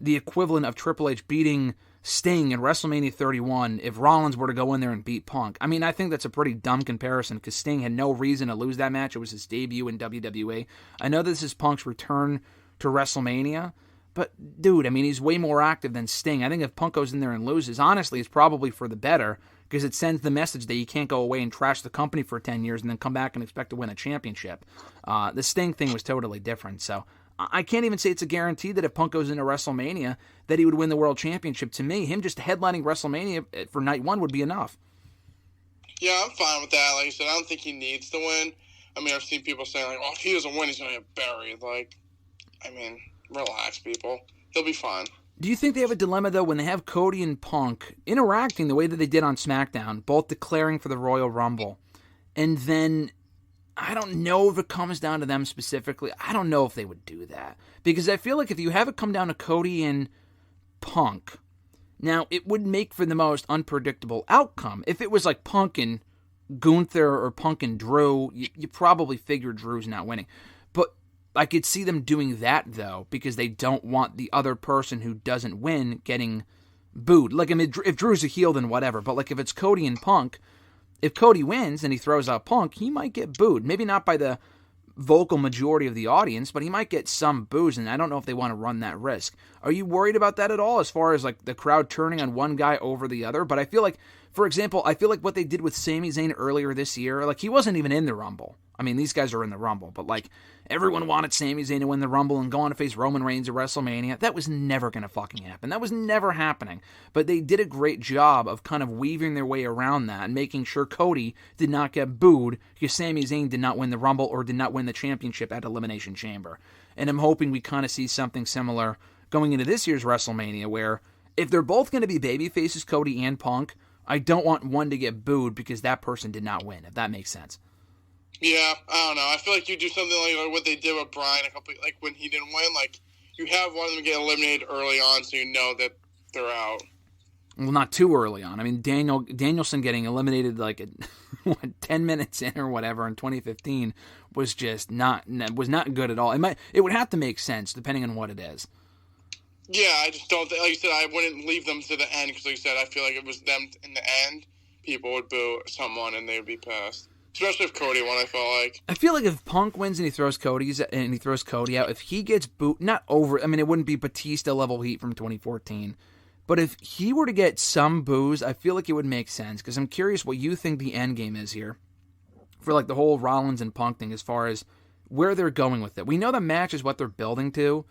the equivalent of Triple H beating Sting in WrestleMania 31 if Rollins were to go in there and beat Punk. I mean, I think that's a pretty dumb comparison because Sting had no reason to lose that match. It was his debut in WWE. I know this is Punk's return to WrestleMania, but dude, I mean, he's way more active than Sting. I think if Punk goes in there and loses, honestly, it's probably for the better because it sends the message that you can't go away and trash the company for 10 years and then come back and expect to win a championship. The Sting thing was totally different, so I can't even say it's a guarantee that if Punk goes into WrestleMania that he would win the World Championship. To me, him just headlining WrestleMania for night 1 would be enough.
Yeah, I'm fine with that. Like you said, I don't think he needs to win. I mean, I've seen people saying, like, oh, if he doesn't win, he's going to get buried. Like, I mean, relax, people. He'll be fine.
Do you think they have a dilemma, though, when they have Cody and Punk interacting the way that they did on SmackDown, both declaring for the Royal Rumble, and then I don't know if it comes down to them specifically. I don't know if they would do that. Because I feel like if you have it come down to Cody and Punk, now it would make for the most unpredictable outcome. If it was like Punk and Gunther or Punk and Drew, you probably figure Drew's not winning. But I could see them doing that, though, because they don't want the other person who doesn't win getting booed. Like, I mean, if Drew's a heel, then whatever. But, like, if it's Cody and Punk, if Cody wins and he throws out Punk, he might get booed. Maybe not by the vocal majority of the audience, but he might get some boos, and I don't know if they want to run that risk. Are you worried about that at all, as far as, like, the crowd turning on one guy over the other? But I feel like, for example, I feel like what they did with Sami Zayn earlier this year, like, he wasn't even in the Rumble. I mean, these guys are in the Rumble, but, like, everyone wanted Sami Zayn to win the Rumble and go on to face Roman Reigns at WrestleMania. That was never going to fucking happen. That was never happening. But they did a great job of kind of weaving their way around that and making sure Cody did not get booed because Sami Zayn did not win the Rumble or did not win the championship at Elimination Chamber. And I'm hoping we kind of see something similar going into this year's WrestleMania, where if they're both going to be babyfaces, Cody and Punk, I don't want one to get booed because that person did not win, if that makes sense.
Yeah, I don't know. I feel like you do something like what they did with Bryan a couple, like when he didn't win. Like, you have one of them get eliminated early on, so you know that they're out.
Well, not too early on. I mean, Danielson getting eliminated like 10 minutes in or whatever in 2015 was just not good at all. It would have to make sense depending on what it is.
Yeah, I just don't think, like you said, I wouldn't leave them to the end because, like you said, I feel like it was them in the end. People would boo someone and they would be pissed. Especially if Cody won, I felt like.
I feel like if Punk wins and he throws Cody out, if he gets booed, not over, I mean, it wouldn't be Batista level heat from 2014, but if he were to get some boos, I feel like it would make sense, because I'm curious what you think the end game is here for like the whole Rollins and Punk thing as far as where they're going with it. We know the match is what they're building to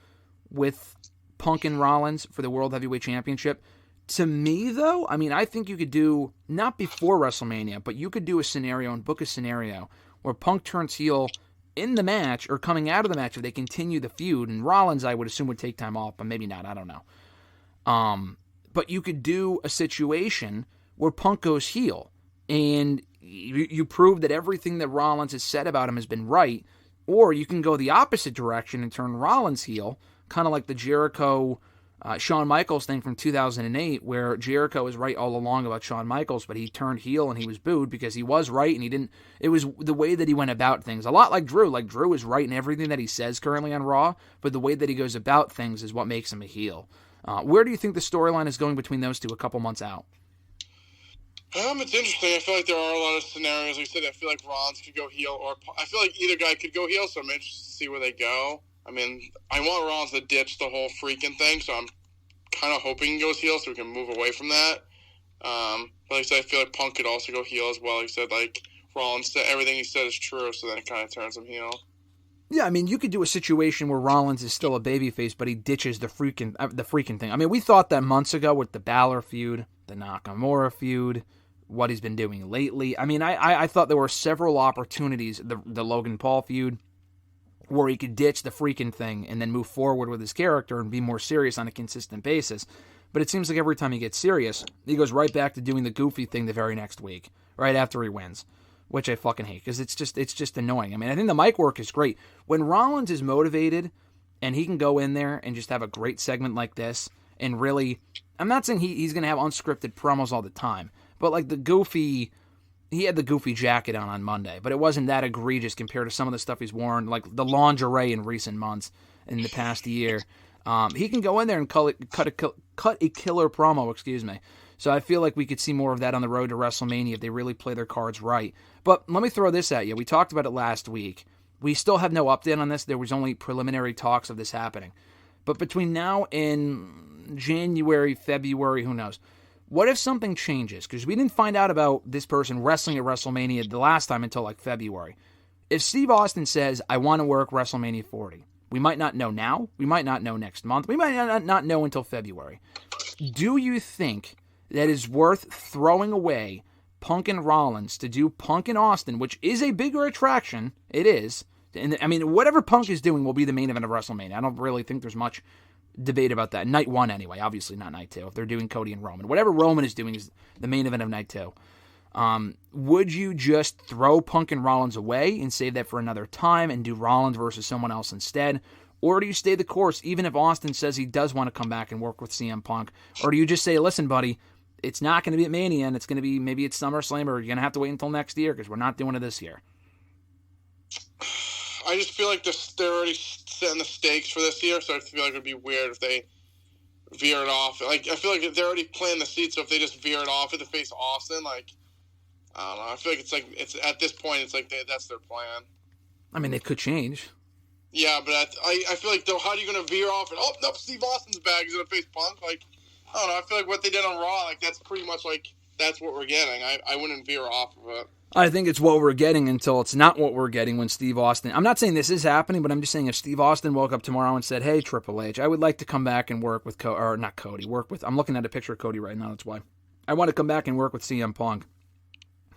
with Punk and Rollins for the World Heavyweight Championship. To me, though, I mean, I think you could do, not before WrestleMania, but you could do a scenario and book a scenario where Punk turns heel in the match or coming out of the match if they continue the feud. And Rollins, I would assume, would take time off, but maybe not. I don't know. But you could do a situation where Punk goes heel and you prove that everything that Rollins has said about him has been right. Or you can go the opposite direction and turn Rollins heel, kind of like the Jericho Shawn Michaels thing from 2008, where Jericho was right all along about Shawn Michaels, but he turned heel and he was booed because he was right and he didn't. It was the way that he went about things. A lot like Drew. Like Drew is right in everything that he says currently on Raw, but the way that he goes about things is what makes him a heel. Where do you think the storyline is going between those two a couple months out?
It's interesting. I feel like there are a lot of scenarios. Like I said, I feel like Rollins could go heel, or I feel like either guy could go heel, so I'm interested to see where they go. I mean, I want Rollins to ditch the whole freaking thing, so I'm kind of hoping he goes heel so we can move away from that. But like I said, I feel like Punk could also go heel as well. Like I said, like Rollins said, everything he said is true, so then it kind of turns him heel.
Yeah, I mean, you could do a situation where Rollins is still a babyface, but he ditches the freaking thing. I mean, we thought that months ago with the Balor feud, the Nakamura feud, what he's been doing lately. I mean, I thought there were several opportunities, the Logan Paul feud, where he could ditch the freaking thing and then move forward with his character and be more serious on a consistent basis. But it seems like every time he gets serious, he goes right back to doing the goofy thing the very next week, right after he wins, which I fucking hate because it's just annoying. I mean, I think the mic work is great. When Rollins is motivated and he can go in there and just have a great segment like this and really, I'm not saying he's going to have unscripted promos all the time, but like he had the goofy jacket on Monday, but it wasn't that egregious compared to some of the stuff he's worn, like the lingerie in recent months in the past year. He can go in there and cut a killer promo, excuse me. So I feel like we could see more of that on the road to WrestleMania if they really play their cards right. But let me throw this at you. We talked about it last week. We still have no update on this. There was only preliminary talks of this happening. But between now and January, February, who knows? What if something changes? Because we didn't find out about this person wrestling at WrestleMania the last time until like February. If Steve Austin says, I want to work WrestleMania 40, we might not know now. We might not know next month. We might not know until February. Do you think that is worth throwing away Punk and Rollins to do Punk and Austin, which is a bigger attraction? It is. And I mean, whatever Punk is doing will be the main event of WrestleMania. I don't really think there's much debate about that. Night 1 anyway, obviously not night 2. If they're doing Cody and Roman. Whatever Roman is doing is the main event of night 2. Would you just throw Punk and Rollins away and save that for another time and do Rollins versus someone else instead? Or do you stay the course even if Austin says he does want to come back and work with CM Punk? Or do you just say, listen, buddy, it's not going to be at Mania and it's going to be, maybe it's SummerSlam, or you're going to have to wait until next year because we're not doing it this year?
I just feel like they're already setting the stakes for this year, so I feel like it would be weird if they veer it off. Like, I feel like they're already planting the seats, so if they just veer it off at the face Austin, like, I don't know. I feel like it's at this point, it's like that's their plan.
I mean, it could change.
Yeah, but I feel like, though, how are you going to veer off? And, oh, no, Steve Austin's back. He's going to face Punk. Like, I don't know. I feel like what they did on Raw, like, that's pretty much like, that's what we're getting. I wouldn't veer off of it.
I think it's what we're getting until it's not what we're getting when Steve Austin... I'm not saying this is happening, but I'm just saying if Steve Austin woke up tomorrow and said, hey, Triple H, I would like to come back and work with... I'm looking at a picture of Cody right now, that's why. I want to come back and work with CM Punk.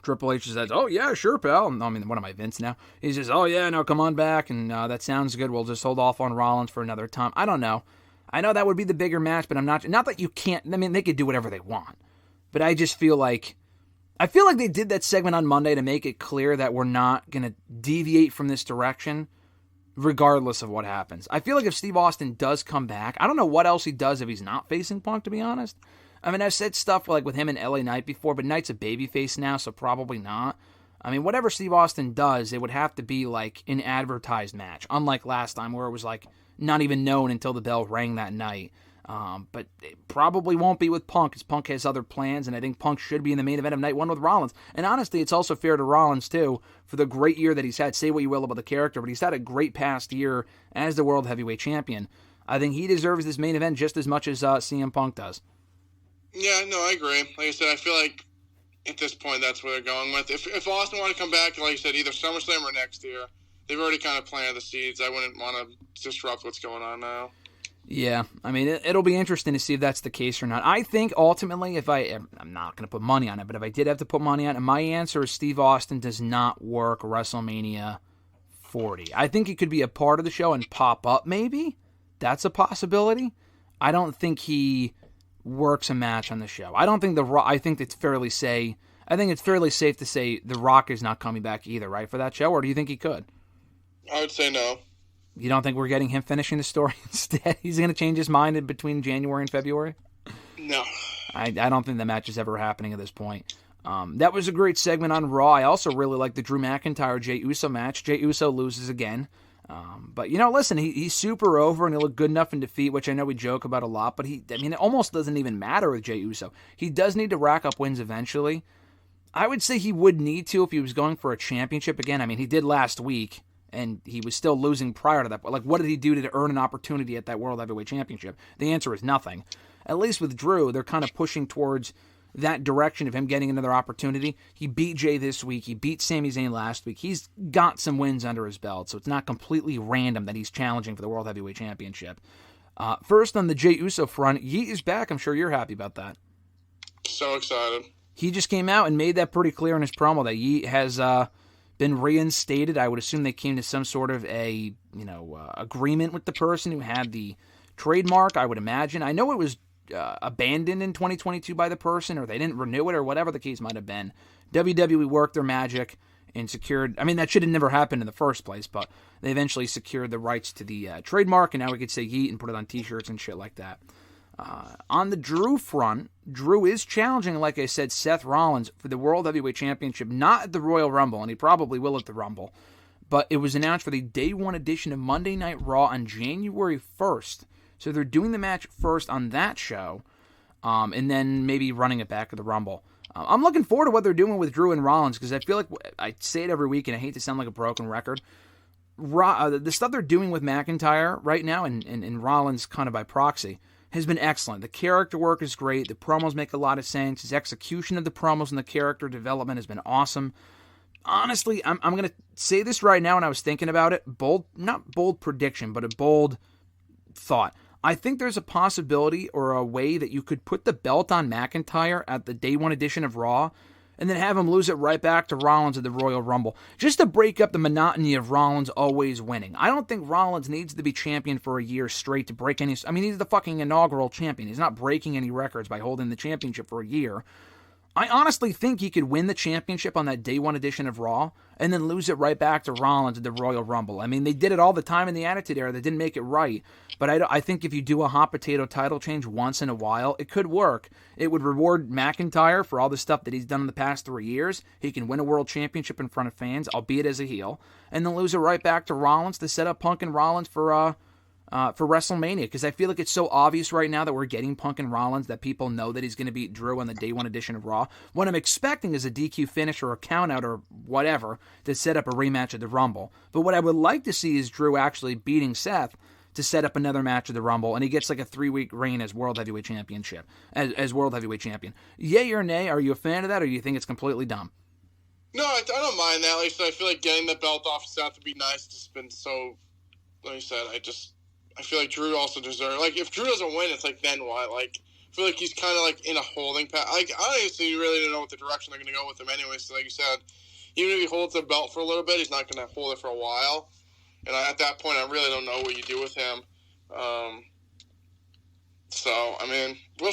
Triple H says, oh, yeah, sure, pal. I mean, what am I, Vince now? He says, oh, yeah, no, come on back, and that sounds good. We'll just hold off on Rollins for another time. I don't know. I know that would be the bigger match, but I'm not... Not that you can't... I mean, they could do whatever they want. But I just feel like... I feel like they did that segment on Monday to make it clear that we're not going to deviate from this direction regardless of what happens. I feel like if Steve Austin does come back, I don't know what else he does if he's not facing Punk, to be honest. I mean, I've said stuff like with him and LA Knight before, but Knight's a babyface now, so probably not. I mean, whatever Steve Austin does, it would have to be like an advertised match, unlike last time where it was like not even known until the bell rang that night. But it probably won't be with Punk, because Punk has other plans, and I think Punk should be in the main event of night one with Rollins. And honestly, it's also fair to Rollins, too, for the great year that he's had. Say what you will about the character, but he's had a great past year as the World Heavyweight Champion. I think he deserves this main event just as much as CM Punk does.
Yeah, no, I agree. Like I said, I feel like at this point that's where they're going with. If Austin wanted to come back, like you said, either SummerSlam or next year, they've already kind of planted the seeds. I wouldn't want to disrupt what's going on now.
Yeah, I mean, it'll be interesting to see if that's the case or not. I think ultimately, I'm not going to put money on it, but if I did have to put money on it, my answer is Steve Austin does not work WrestleMania 40. I think he could be a part of the show and pop up maybe. That's a possibility. I don't think he works a match on the show. I don't think I think it's fairly safe to say The Rock is not coming back either, right, for that show, or do you think he could?
I would say no.
You don't think we're getting him finishing the story instead? He's going to change his mind in between January and February?
No.
I don't think the match is ever happening at this point. That was a great segment on Raw. I also really like the Drew McIntyre Jey Uso match. Jey Uso loses again. But, listen, he's super over and he looked good enough in defeat, which I know we joke about a lot, but it almost doesn't even matter with Jey Uso. He does need to rack up wins eventually. I would say he would need to if he was going for a championship again. I mean, he did last week, and he was still losing prior to that. Like, what did he do to earn an opportunity at that World Heavyweight Championship? The answer is nothing. At least with Drew, they're kind of pushing towards that direction of him getting another opportunity. He beat Jey this week. He beat Sami Zayn last week. He's got some wins under his belt, so it's not completely random that he's challenging for the World Heavyweight Championship. First, on the Jey Uso front, Yeet is back. I'm sure you're happy about that.
So excited.
He just came out and made that pretty clear in his promo that Yeet has been reinstated. I would assume they came to some sort of agreement with the person who had the trademark, I would imagine. I know it was abandoned in 2022 by the person, or they didn't renew it, or whatever the case might have been. WWE worked their magic and secured, that should have never happened in the first place, but they eventually secured the rights to the trademark, and now we could say Yeet and put it on t-shirts and shit like that. On the Drew front, Drew is challenging, like I said, Seth Rollins for the World Heavyweight Championship, not at the Royal Rumble, and he probably will at the Rumble, but it was announced for the Day 1 edition of Monday Night Raw on January 1st. So they're doing the match first on that show, and then maybe running it back at the Rumble. I'm looking forward to what they're doing with Drew and Rollins, because I feel like I say it every week, and I hate to sound like a broken record. The stuff they're doing with McIntyre right now, and Rollins kind of by proxy, has been excellent. The character work is great. The promos make a lot of sense. His execution of the promos and the character development has been awesome. Honestly, I'm going to say this right now, and I was thinking about it. Not bold prediction, but a bold thought. I think there's a possibility or a way that you could put the belt on McIntyre at the Day 1 edition of Raw, and then have him lose it right back to Rollins at the Royal Rumble, just to break up the monotony of Rollins always winning. I don't think Rollins needs to be champion for a year straight to break any... he's the fucking inaugural champion. He's not breaking any records by holding the championship for a year. I honestly think he could win the championship on that Day 1 edition of Raw, and then lose it right back to Rollins at the Royal Rumble. They did it all the time in the Attitude Era. They didn't make it right. But I think if you do a hot potato title change once in a while, it could work. It would reward McIntyre for all the stuff that he's done in the past 3 years. He can win a world championship in front of fans, albeit as a heel, and then lose it right back to Rollins to set up Punk and Rollins for WrestleMania, because I feel like it's so obvious right now that we're getting Punk and Rollins that people know that he's going to beat Drew on the Day 1 edition of Raw. What I'm expecting is a DQ finish or a countout or whatever to set up a rematch at the Rumble. But what I would like to see is Drew actually beating Seth to set up another match at the Rumble, and he gets like a 3-week reign as World Heavyweight Championship, as World Heavyweight Champion. Yay or nay? Are you a fan of that, or do you think it's completely dumb?
No, I don't mind that. Like I said, I feel like getting the belt off Seth would be nice. It's been so, like I said, I feel like Drew also deserves... Like, if Drew doesn't win, it's like, then what? Like, I feel like he's kind of, like, in a holding pattern. Like, honestly, you really don't know what the direction they're going to go with him anyway. So, like you said, even if he holds the belt for a little bit, he's not going to hold it for a while. And at that point, I really don't know what you do with him. We'll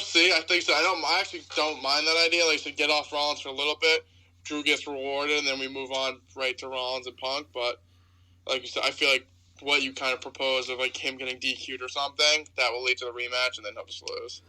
see. I think so. I actually don't mind that idea. Like I said, get off Rollins for a little bit. Drew gets rewarded, and then we move on right to Rollins and Punk. But, like you said, I feel like what you kind of propose of like him getting DQ'd or something, that will lead to the rematch, and then he'll just lose.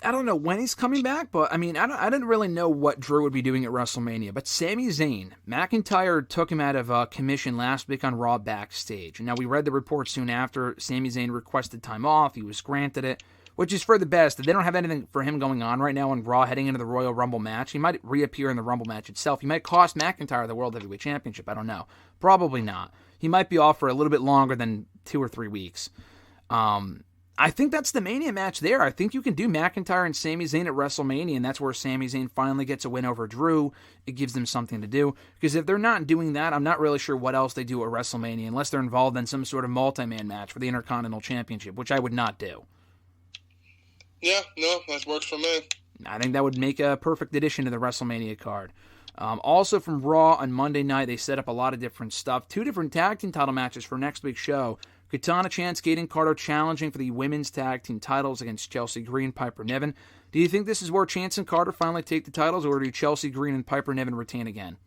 I don't know when he's coming back, but I didn't really know what Drew would be doing at WrestleMania. But Sami Zayn, McIntyre took him out of commission last week on Raw backstage. Now, we read the report soon after. Sami Zayn requested time off. He was granted it. which is for the best. They don't have anything for him going on right now on Raw heading into the Royal Rumble match. He might reappear in the Rumble match itself. He might cost McIntyre the World Heavyweight Championship. I don't know. Probably not. He might be off for a little bit longer than 2 or 3 weeks. I think that's the Mania match there. I think you can do McIntyre and Sami Zayn at WrestleMania, and that's where Sami Zayn finally gets a win over Drew. It gives them something to do. Because if they're not doing that, I'm not really sure what else they do at WrestleMania, unless they're involved in some sort of multi-man match for the Intercontinental Championship, which I would not do.
Yeah, no, that works for me.
I think that would make a perfect addition to the WrestleMania card. Also from Raw on Monday night, they set up a lot of different stuff. 2 different tag team title matches for next week's show. Katana Chance, Kaden Carter challenging for the women's tag team titles against Chelsea Green, Piper Niven. Do you think this is where Chance and Carter finally take the titles, or do Chelsea Green and Piper Niven retain again?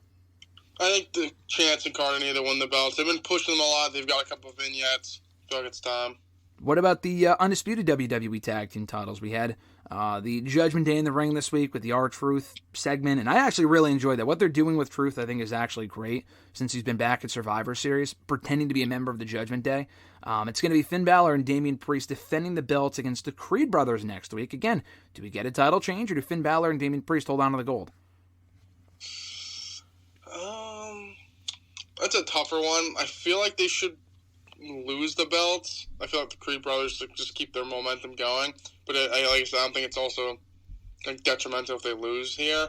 I think the Chance and Carter need to win the belts. They've been pushing them a lot. They've got a couple of vignettes. I feel like it's time.
What about the undisputed WWE tag team titles? We had the Judgment Day in the ring this week with the R-Truth segment, and I actually really enjoyed that. What they're doing with Truth, I think, is actually great since he's been back at Survivor Series, pretending to be a member of the Judgment Day. It's going to be Finn Balor and Damian Priest defending the belts against the Creed brothers next week. Again, do we get a title change, or do Finn Balor and Damian Priest hold on to the gold?
That's a tougher one. I feel like they should lose the belts. I feel like the Creed brothers should just keep their momentum going. But like I said, I don't think it's also detrimental if they lose here.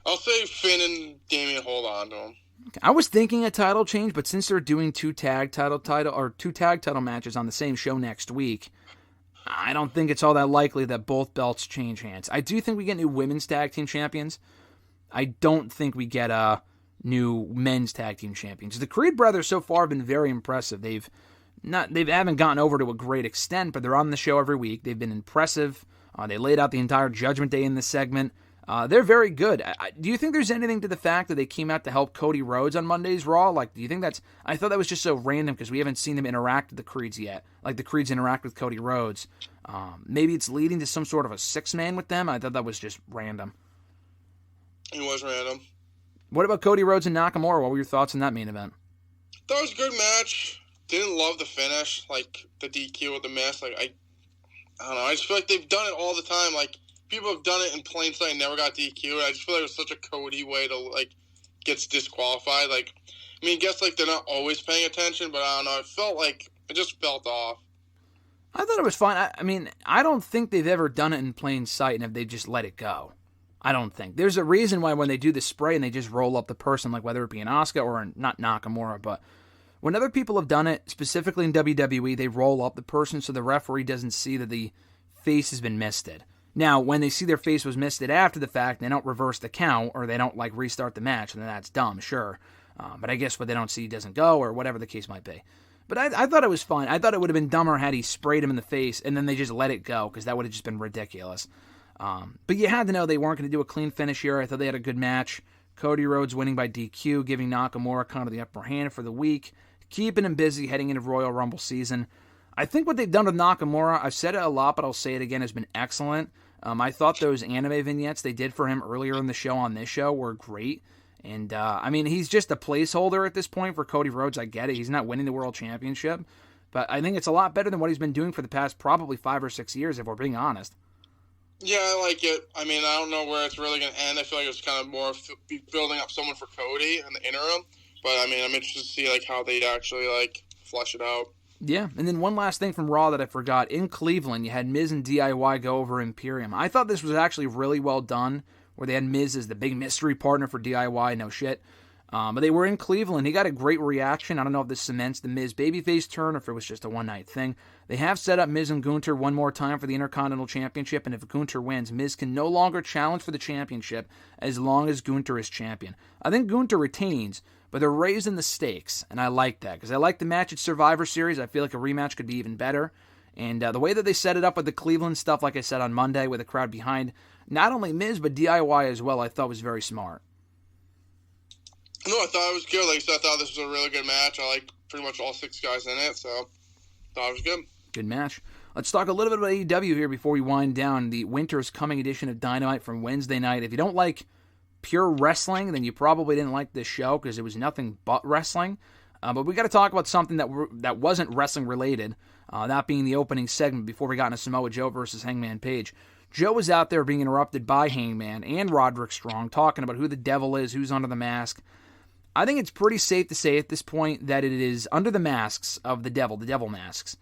I'll say Finn and Damian hold on to them.
I was thinking a title change, but since they're doing 2 tag title matches on the same show next week, I don't think it's all that likely that both belts change hands. I do think we get new women's tag team champions. I don't think we get new men's tag team champions. The Creed brothers so far have been very impressive. They haven't gotten over to a great extent, but they're on the show every week. They've been impressive. They laid out the entire Judgment Day in this segment. They're very good. Do you think there's anything to the fact that they came out to help Cody Rhodes on Monday's Raw? Like, do you think that's... I thought that was just so random because we haven't seen them interact with the Creeds yet. Like the Creeds interact with Cody Rhodes. Maybe it's leading to some sort of a 6-man with them. I thought that was just random.
It was random.
What about Cody Rhodes and Nakamura? What were your thoughts on that main event?
That was a good match. Didn't love the finish, like the DQ with the miss. Like I don't know. I just feel like they've done it all the time. Like people have done it in plain sight and never got DQ'd. I just feel like it was such a Cody way to like get disqualified. Like I mean, I guess like they're not always paying attention, but I don't know. It just felt off.
I thought it was fine. I mean, I don't think they've ever done it in plain sight and if they just let it go. I don't think. There's a reason why when they do the spray and they just roll up the person, like whether it be an Asuka or not Nakamura, but when other people have done it, specifically in WWE, they roll up the person so the referee doesn't see that the face has been misted. Now, when they see their face was misted after the fact, they don't reverse the count or they don't like restart the match, and then that's dumb, sure. But I guess what they don't see doesn't go or whatever the case might be. But I thought it was fine. I thought it would have been dumber had he sprayed him in the face and then they just let it go because that would have just been ridiculous. But you had to know they weren't going to do a clean finish here. I thought they had a good match. Cody Rhodes winning by DQ, giving Nakamura kind of the upper hand for the week, keeping him busy heading into Royal Rumble season. I think what they've done with Nakamura, I've said it a lot, but I'll say it again, has been excellent. I thought those anime vignettes they did for him earlier in the show on this show were great. And, I mean, he's just a placeholder at this point for Cody Rhodes. I get it. He's not winning the World Championship. But I think it's a lot better than what he's been doing for the past probably 5 or 6 years, if we're being honest.
Yeah, I like it. I mean, I don't know where it's really going to end. I feel like it's kind of more building up someone for Cody in the interim. But, I mean, I'm interested to see, like, how they actually, like, flesh it out.
Yeah, and then one last thing from Raw that I forgot. In Cleveland, you had Miz and DIY go over Imperium. I thought this was actually really well done, where they had Miz as the big mystery partner for DIY, no shit. But they were in Cleveland. He got a great reaction. I don't know if this cements the Miz babyface turn or if it was just a one-night thing. They have set up Miz and Gunther one more time for the Intercontinental Championship, and if Gunther wins, Miz can no longer challenge for the championship as long as Gunther is champion. I think Gunther retains, but they're raising the stakes, and I like that, because I like the match at Survivor Series. I feel like a rematch could be even better. And the way that they set it up with the Cleveland stuff, like I said on Monday, with the crowd behind not only Miz, but DIY as well, I thought was very smart.
No, I thought it was good. Like I said, I thought this was a really good match. I like pretty much all 6 guys in it, so I thought it was good.
Good match. Let's talk a little bit about AEW here before we wind down. The Winter's Coming edition of Dynamite from Wednesday night. If you don't like pure wrestling, then you probably didn't like this show because it was nothing but wrestling. But we got to talk about something that wasn't wrestling related. that being the opening segment before we got into Samoa Joe versus Hangman Page. Joe was out there being interrupted by Hangman and Roderick Strong, talking about who the devil is, who's under the mask. I think it's pretty safe to say at this point that it is under the masks of the devil masks,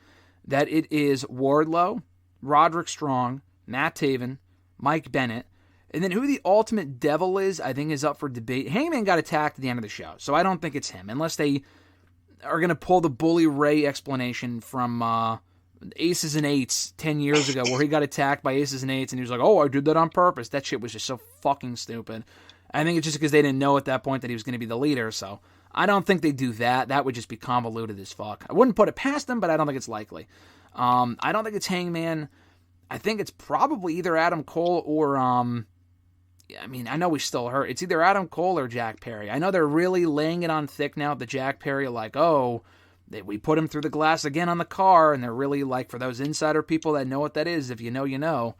that it is Wardlow, Roderick Strong, Matt Taven, Mike Bennett, and then who the ultimate devil is, I think is up for debate. Hangman got attacked at the end of the show, so I don't think it's him, unless they are going to pull the Bully Ray explanation from Aces and Eights 10 years ago, where he got attacked by Aces and Eights, and he was like, oh, I did that on purpose. That shit was just so fucking stupid. I think it's just because they didn't know at that point that he was going to be the leader, so I don't think they do that. That would just be convoluted as fuck. I wouldn't put it past them, but I don't think it's likely. I don't think it's Hangman. I think it's probably either Adam Cole or, I mean, I know we still hurt. It's either Adam Cole or Jack Perry. I know they're really laying it on thick now, the Jack Perry, like, oh, we put him through the glass again on the car, and they're really like, for those insider people that know what that is, if you know, you know.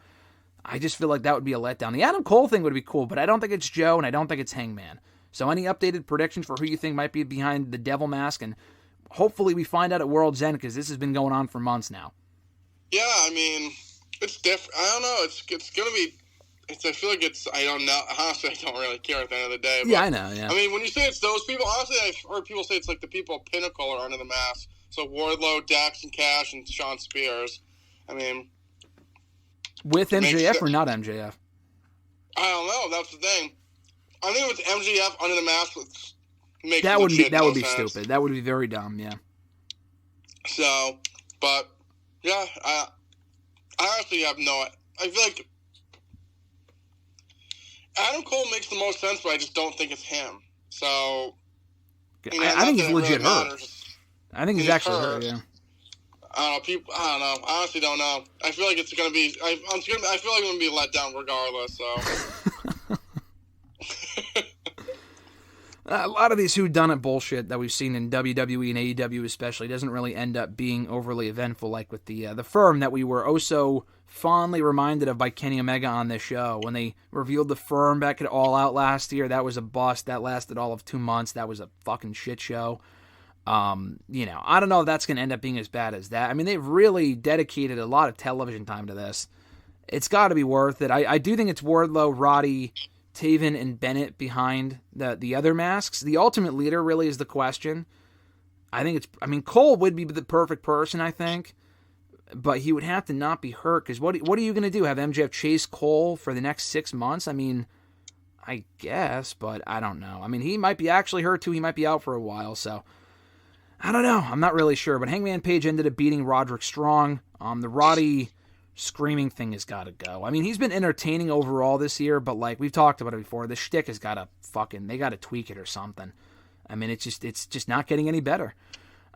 I just feel like that would be a letdown. The Adam Cole thing would be cool, but I don't think it's Joe, and I don't think it's Hangman. So any updated predictions for who you think might be behind the devil mask, and hopefully we find out at World's End, because this has been going on for months now.
Yeah, I mean, it's different. I don't know. It's going to be... I feel like it's... I don't know. Honestly, I don't really care at the end of the day. But,
yeah, I know, yeah.
I mean, when you say it's those people, honestly, I've heard people say it's like the people at Pinnacle are under the mask. So Wardlow, Dax and Cash, and Sean Spears. I mean...
With MJF or not MJF?
I don't know. That's the thing. I think with MJF under the mask,
that would be stupid. That would be very dumb. Yeah.
So, but yeah, I honestly have no. I feel like Adam Cole makes the most sense, but I just don't think it's him. So,
I think he's legit hurt. I think he's actually hurt. Yeah.
I don't know. I honestly don't know. I feel like it's going to be... I feel like I'm going to be let down regardless, so...
A lot of these whodunit bullshit that we've seen in WWE and AEW especially doesn't really end up being overly eventful, like with the firm that we were oh so fondly reminded of by Kenny Omega on this show. When they revealed the firm back at All Out last year, that was a bust. That lasted all of 2 months. That was a fucking shit show. I don't know if that's going to end up being as bad as that. I mean, they've really dedicated a lot of television time to this. It's got to be worth it. I do think it's Wardlow, Roddy, Taven, and Bennett behind the other masks. The ultimate leader really is the question. Cole would be the perfect person, I think, but he would have to not be hurt, because what are you going to do? Have MJF chase Cole for the next 6 months? I mean, I guess, but I don't know. I mean, he might be actually hurt too. He might be out for a while, so... I don't know. I'm not really sure. But Hangman Page ended up beating Roderick Strong. The Roddy screaming thing has got to go. I mean, he's been entertaining overall this year, but like we've talked about it before, the shtick has got to they got to tweak it or something. I mean, it's just not getting any better.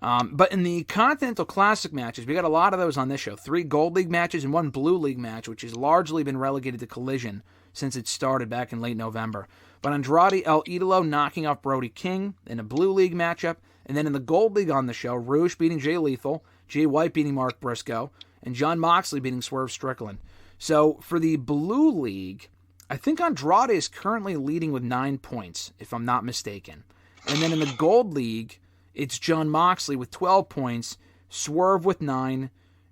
But in the Continental Classic matches, we got a lot of those on this show. 3 Gold League matches and 1 Blue League match, which has largely been relegated to Collision since it started back in late November. But Andrade El Idolo knocking off Brody King in a Blue League matchup. And then in the Gold League on the show, Rouge beating Jay Lethal, Jay White beating Mark Briscoe, and Jon Moxley beating Swerve Strickland. So for the Blue League, I think Andrade is currently leading with 9 points, if I'm not mistaken. And then in the Gold League, it's Jon Moxley with 12 points, Swerve with 9,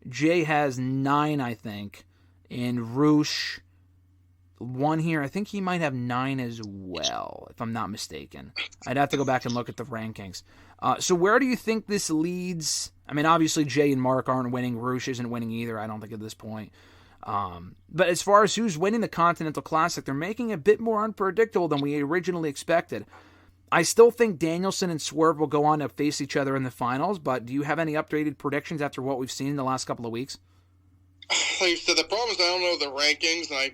Jay has 9, I think, and Rouge 1 here. I think he might have 9 as well, if I'm not mistaken. I'd have to go back and look at the rankings. So where do you think this leads? I mean, obviously Jay and Mark aren't winning. Rouge isn't winning either, I don't think, at this point. But as far as who's winning the Continental Classic, they're making it a bit more unpredictable than we originally expected. I still think Danielson and Swerve will go on to face each other in the finals, but do you have any updated predictions after what we've seen in the last couple of weeks?
Like you said, the problem is I don't know the rankings, and I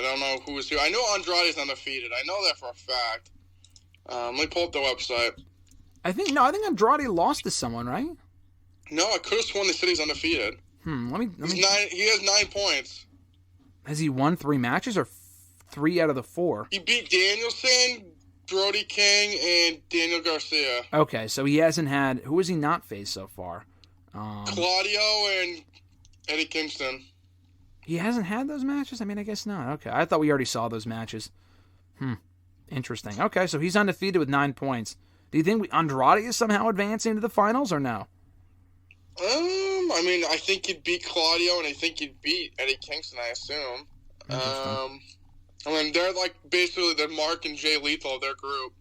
don't know who is who. I know Andrade's undefeated. I know that for a fact. Let me pull up the website.
I think Andrade lost to someone, right?
No, I could have sworn they said he's undefeated.
Let me.
He has 9 points.
Has he won 3 matches or 3 out of the 4?
He beat Danielson, Brody King, and Daniel Garcia.
Okay, so he hasn't had... Who has he not faced so far?
Claudio and Eddie Kingston.
He hasn't had those matches? I mean, I guess not. Okay, I thought we already saw those matches. Interesting. Okay, so he's undefeated with 9 points. Do you think Andrade is somehow advancing to the finals or no?
I mean, I think he'd beat Claudio, and I think he'd beat Eddie Kingston, I assume. I mean, they're like basically the Mark and Jay Lethal of their group.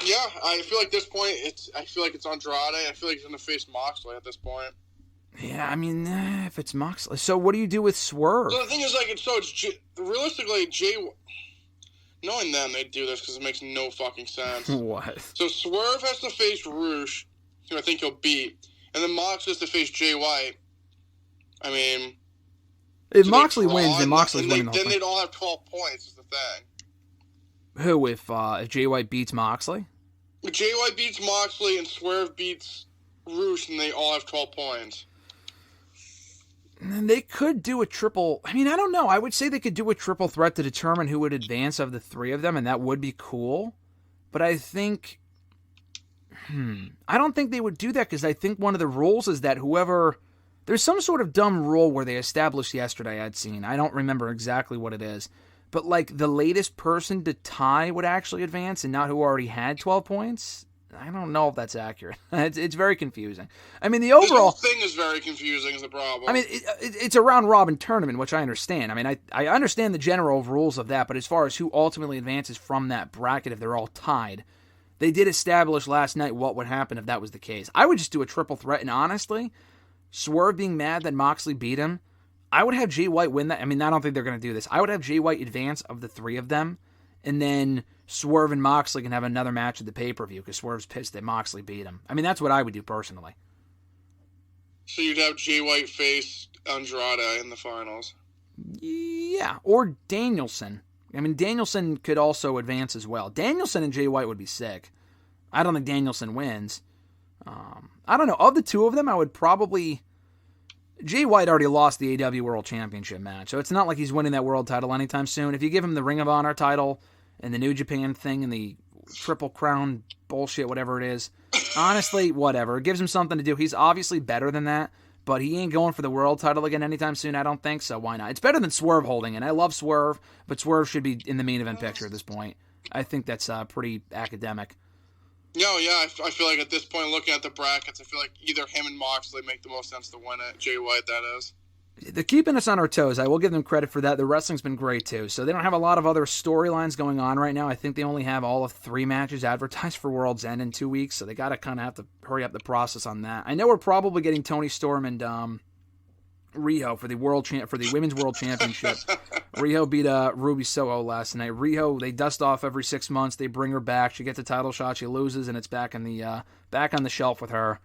Yeah, I feel like this point, I feel like it's Andrade. I feel like he's going to face Moxley at this point.
Yeah, I mean, if it's Moxley. So what do you do with Swerve?
So the thing is, like, realistically, Jay... Knowing them, they'd do this because it makes no fucking sense.
What?
So Swerve has to face Roosh, who I think he'll beat, and then Mox has to face Jay White. I mean...
If Moxley wins, then Moxley's winning the whole
thing. Then they'd all have 12 points, is the thing.
Who, if Jay White beats Moxley?
If Jay White beats Moxley and Swerve beats Roosh, and they all have 12 points.
And they could do a triple... I mean, I don't know. I would say they could do a triple threat to determine who would advance of the three of them, and that would be cool. But I think... I don't think they would do that, because I think one of the rules is that whoever... There's some sort of dumb rule where they established yesterday I'd seen. I don't remember exactly what it is. But, like, the latest person to tie would actually advance, and not who already had 12 points... I don't know if that's accurate. It's very confusing. I mean, the overall...
This whole thing is very confusing is the problem.
I mean, it's a round-robin tournament, which I understand. I mean, I understand the general rules of that, but as far as who ultimately advances from that bracket, if they're all tied, they did establish last night what would happen if that was the case. I would just do a triple threat, and honestly, Swerve being mad that Moxley beat him, I would have Jay White win that. I mean, I don't think they're going to do this. I would have Jay White advance of the three of them, and then Swerve and Moxley can have another match at the pay-per-view because Swerve's pissed that Moxley beat him. I mean, that's what I would do personally.
So you'd have Jay White face Andrade in the finals.
Yeah, or Danielson. I mean, Danielson could also advance as well. Danielson and Jay White would be sick. I don't think Danielson wins. I don't know. Of the two of them, I would probably... Jay White already lost the AEW World Championship match, so it's not like he's winning that world title anytime soon. If you give him the Ring of Honor title and the New Japan thing and the Triple Crown bullshit, whatever it is, honestly, whatever. It gives him something to do. He's obviously better than that, but he ain't going for the world title again anytime soon, I don't think, so why not? It's better than Swerve holding it. I love Swerve, but Swerve should be in the main event picture at this point. I think that's pretty academic.
No, yeah, I feel like at this point, looking at the brackets, I feel like either him and Moxley make the most sense to win it. Jay White, that is.
They're keeping us on our toes. I will give them credit for that. The wrestling's been great, too. So they don't have a lot of other storylines going on right now. I think they only have all of 3 matches advertised for World's End in 2 weeks, so they got to kind of have to hurry up the process on that. I know we're probably getting Toni Storm and Riho for the Women's World Championship. Riho beat Ruby Soho last night. Riho, they dust off every 6 months. They bring her back. She gets a title shot. She loses, and it's back on the shelf with her.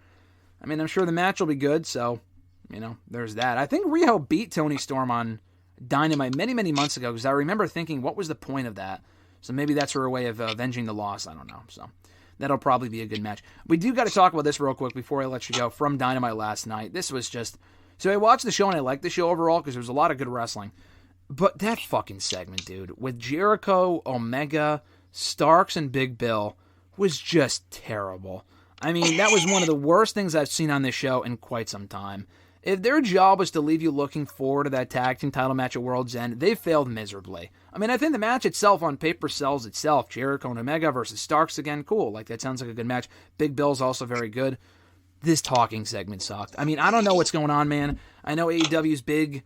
I mean, I'm sure the match will be good, so... You know, there's that. I think Riho beat Toni Storm on Dynamite many, many months ago because I remember thinking, what was the point of that? So maybe that's her way of avenging the loss. I don't know. So that'll probably be a good match. We do got to talk about this real quick before I let you go from Dynamite last night. This was just... So I watched the show and I liked the show overall because there was a lot of good wrestling. But that fucking segment, dude, with Jericho, Omega, Starks, and Big Bill was just terrible. I mean, that was one of the worst things I've seen on this show in quite some time. If their job was to leave you looking forward to that tag team title match at World's End, they failed miserably. I mean, I think the match itself on paper sells itself. Jericho and Omega versus Starks again, cool. Like, that sounds like a good match. Big Bill's also very good. This talking segment sucked. I mean, I don't know what's going on, man. I know AEW's big,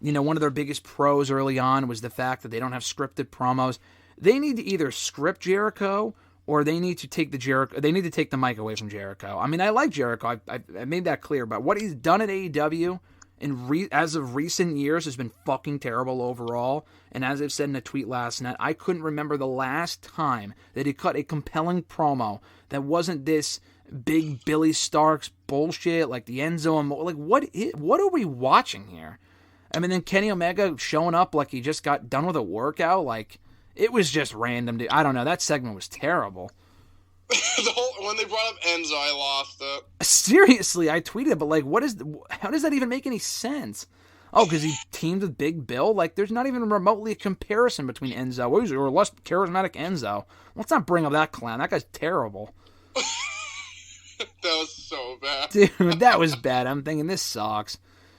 one of their biggest pros early on was the fact that they don't have scripted promos. They need to either script Jericho or they need to take the mic away from Jericho. I mean, I like Jericho. I made that clear. But what he's done at AEW as of recent years has been fucking terrible overall. And as I've said in a tweet last night, I couldn't remember the last time that he cut a compelling promo that wasn't this big Billy Starks bullshit like the Enzo. Like, what are we watching here? I mean, then Kenny Omega showing up like he just got done with a workout. Like, it was just random. I don't know. That segment was terrible.
When they brought up Enzo, I lost it.
Seriously, I tweeted, but like, how does that even make any sense? Oh, because he teamed with Big Bill? Like, there's not even remotely a comparison between Enzo or less charismatic Enzo. Let's not bring up that clown. That guy's terrible.
That was so bad.
Dude, that was bad. I'm thinking, this sucks.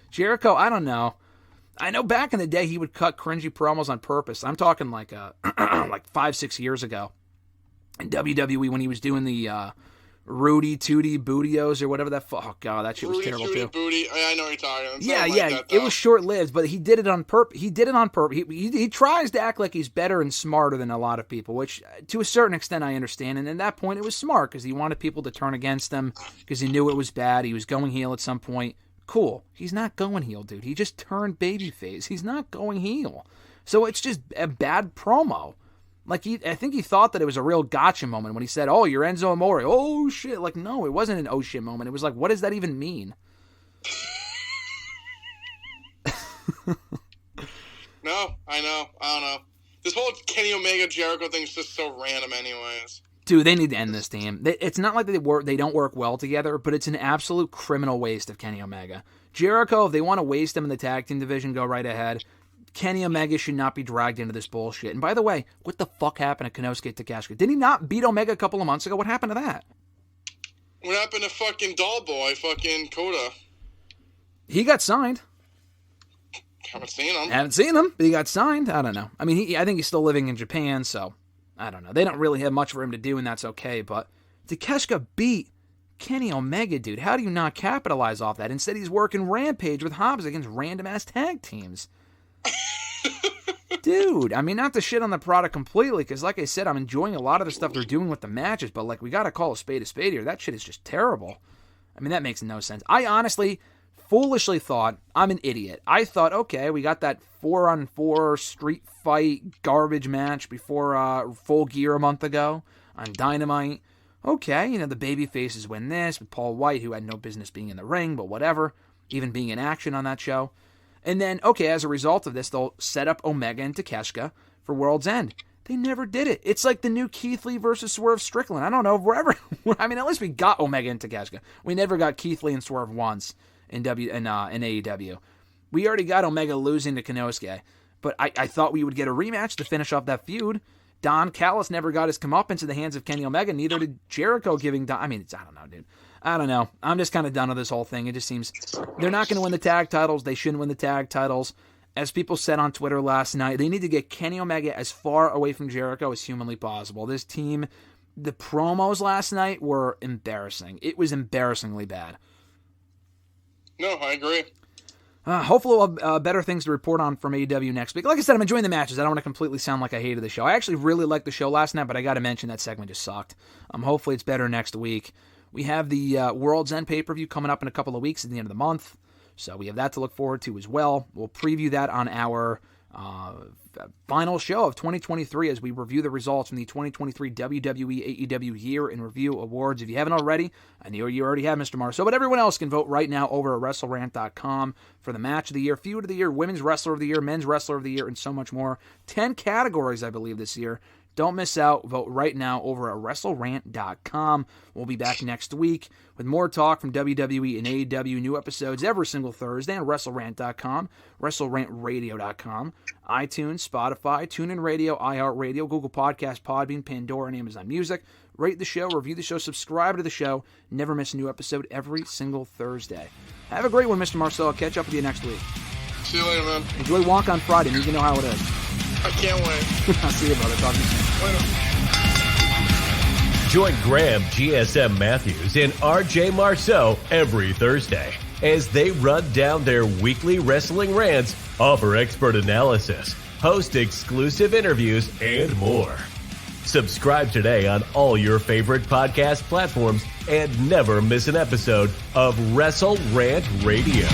Jericho, I don't know. I know back in the day he would cut cringy promos on purpose. I'm talking like 5-6 years ago in WWE when he was doing the Rudy Tooty Bootios or whatever that. Oh god, that shit was terrible too.
Booty. I know what you're talking about.
Yeah. It was short lived, but he did it on purpose. He tries to act like he's better and smarter than a lot of people, which to a certain extent I understand. And at that point, it was smart because he wanted people to turn against him because he knew it was bad. He was going heel at some point. Cool. He's not going heel, dude. He just turned babyface. He's not going heel. So it's just a bad promo. Like, I think he thought that it was a real gotcha moment when he said, oh, you're Enzo Amore. Oh, shit. Like, no, it wasn't an oh, shit moment. It was like, what does that even mean?
No, I don't know. This whole Kenny Omega Jericho thing is just so random anyways.
Dude, they need to end this team. It's not like they don't work well together, but it's an absolute criminal waste of Kenny Omega. Jericho, if they want to waste him in the tag team division, go right ahead. Kenny Omega should not be dragged into this bullshit. And by the way, what the fuck happened to Konosuke Takeshita? Did he not beat Omega a couple of months ago? What happened to that?
What happened to fucking Doll Boy, fucking Kota?
He got signed.
Haven't seen him,
but he got signed. I don't know. I mean, I think he's still living in Japan, so I don't know. They don't really have much for him to do, and that's okay. But Takeshita beat Kenny Omega, dude. How do you not capitalize off that? Instead, he's working Rampage with Hobbs against random-ass tag teams. Dude, I mean, not to shit on the product completely, because like I said, I'm enjoying a lot of the stuff they're doing with the matches, but like, we gotta call a spade here. That shit is just terrible. I mean, that makes no sense. I honestly, foolishly thought, I'm an idiot. I thought, okay, we got that 4-on-4 street fight garbage match before Full Gear a month ago on Dynamite. Okay, the baby faces win this with Paul White, who had no business being in the ring, but whatever, even being in action on that show. And then, okay, as a result of this, they'll set up Omega and Takeshita for World's End. They never did it. It's like the new Keith Lee versus Swerve Strickland. I don't know, I mean, at least we got Omega and Takeshita. We never got Keith Lee and Swerve once in AEW. We already got Omega losing to Konosuke. But I thought we would get a rematch to finish off that feud. Don Callis never got his comeuppance in the hands of Kenny Omega. Neither did Jericho giving Don... I mean, I don't know, dude. I don't know. I'm just kind of done with this whole thing. It just seems they're not going to win the tag titles. They shouldn't win the tag titles. As people said on Twitter last night, they need to get Kenny Omega as far away from Jericho as humanly possible. This team, the promos last night were embarrassing. It was embarrassingly bad.
No, I agree.
Hopefully we'll have better things to report on from AEW next week. Like I said, I'm enjoying the matches. I don't want to completely sound like I hated the show. I actually really liked the show last night, but I got to mention that segment just sucked. Hopefully it's better next week. We have the World's End pay-per-view coming up in a couple of weeks at the end of the month, so we have that to look forward to as well. We'll preview that on our final show of 2023 as we review the results from the 2023 WWE AEW Year in Review Awards. If you haven't already, I know you already have, Mr. Marceau, but everyone else can vote right now over at WrestleRant.com for the Match of the Year, Feud of the Year, Women's Wrestler of the Year, Men's Wrestler of the Year, and so much more. 10 categories, I believe, this year. Don't miss out. Vote right now over at WrestleRant.com. We'll be back next week with more talk from WWE and AEW. New episodes every single Thursday on WrestleRant.com, WrestleRantRadio.com, iTunes, Spotify, TuneIn Radio, iHeartRadio, Google Podcasts, Podbean, Pandora, and Amazon Music. Rate the show, review the show, subscribe to the show. Never miss a new episode every single Thursday. Have a great one, Mr. Marceau. I'll catch up with you next week.
See you later, man.
Enjoy Walk on Friday. You can know how it is.
I can't wait.
I'll see you, brother. Talk to you soon.
Later.
Join Graham, GSM Matthews, and RJ Marceau every Thursday as they run down their weekly wrestling rants, offer expert analysis, host exclusive interviews, and more. Subscribe today on all your favorite podcast platforms and never miss an episode of WrestleRant Radio.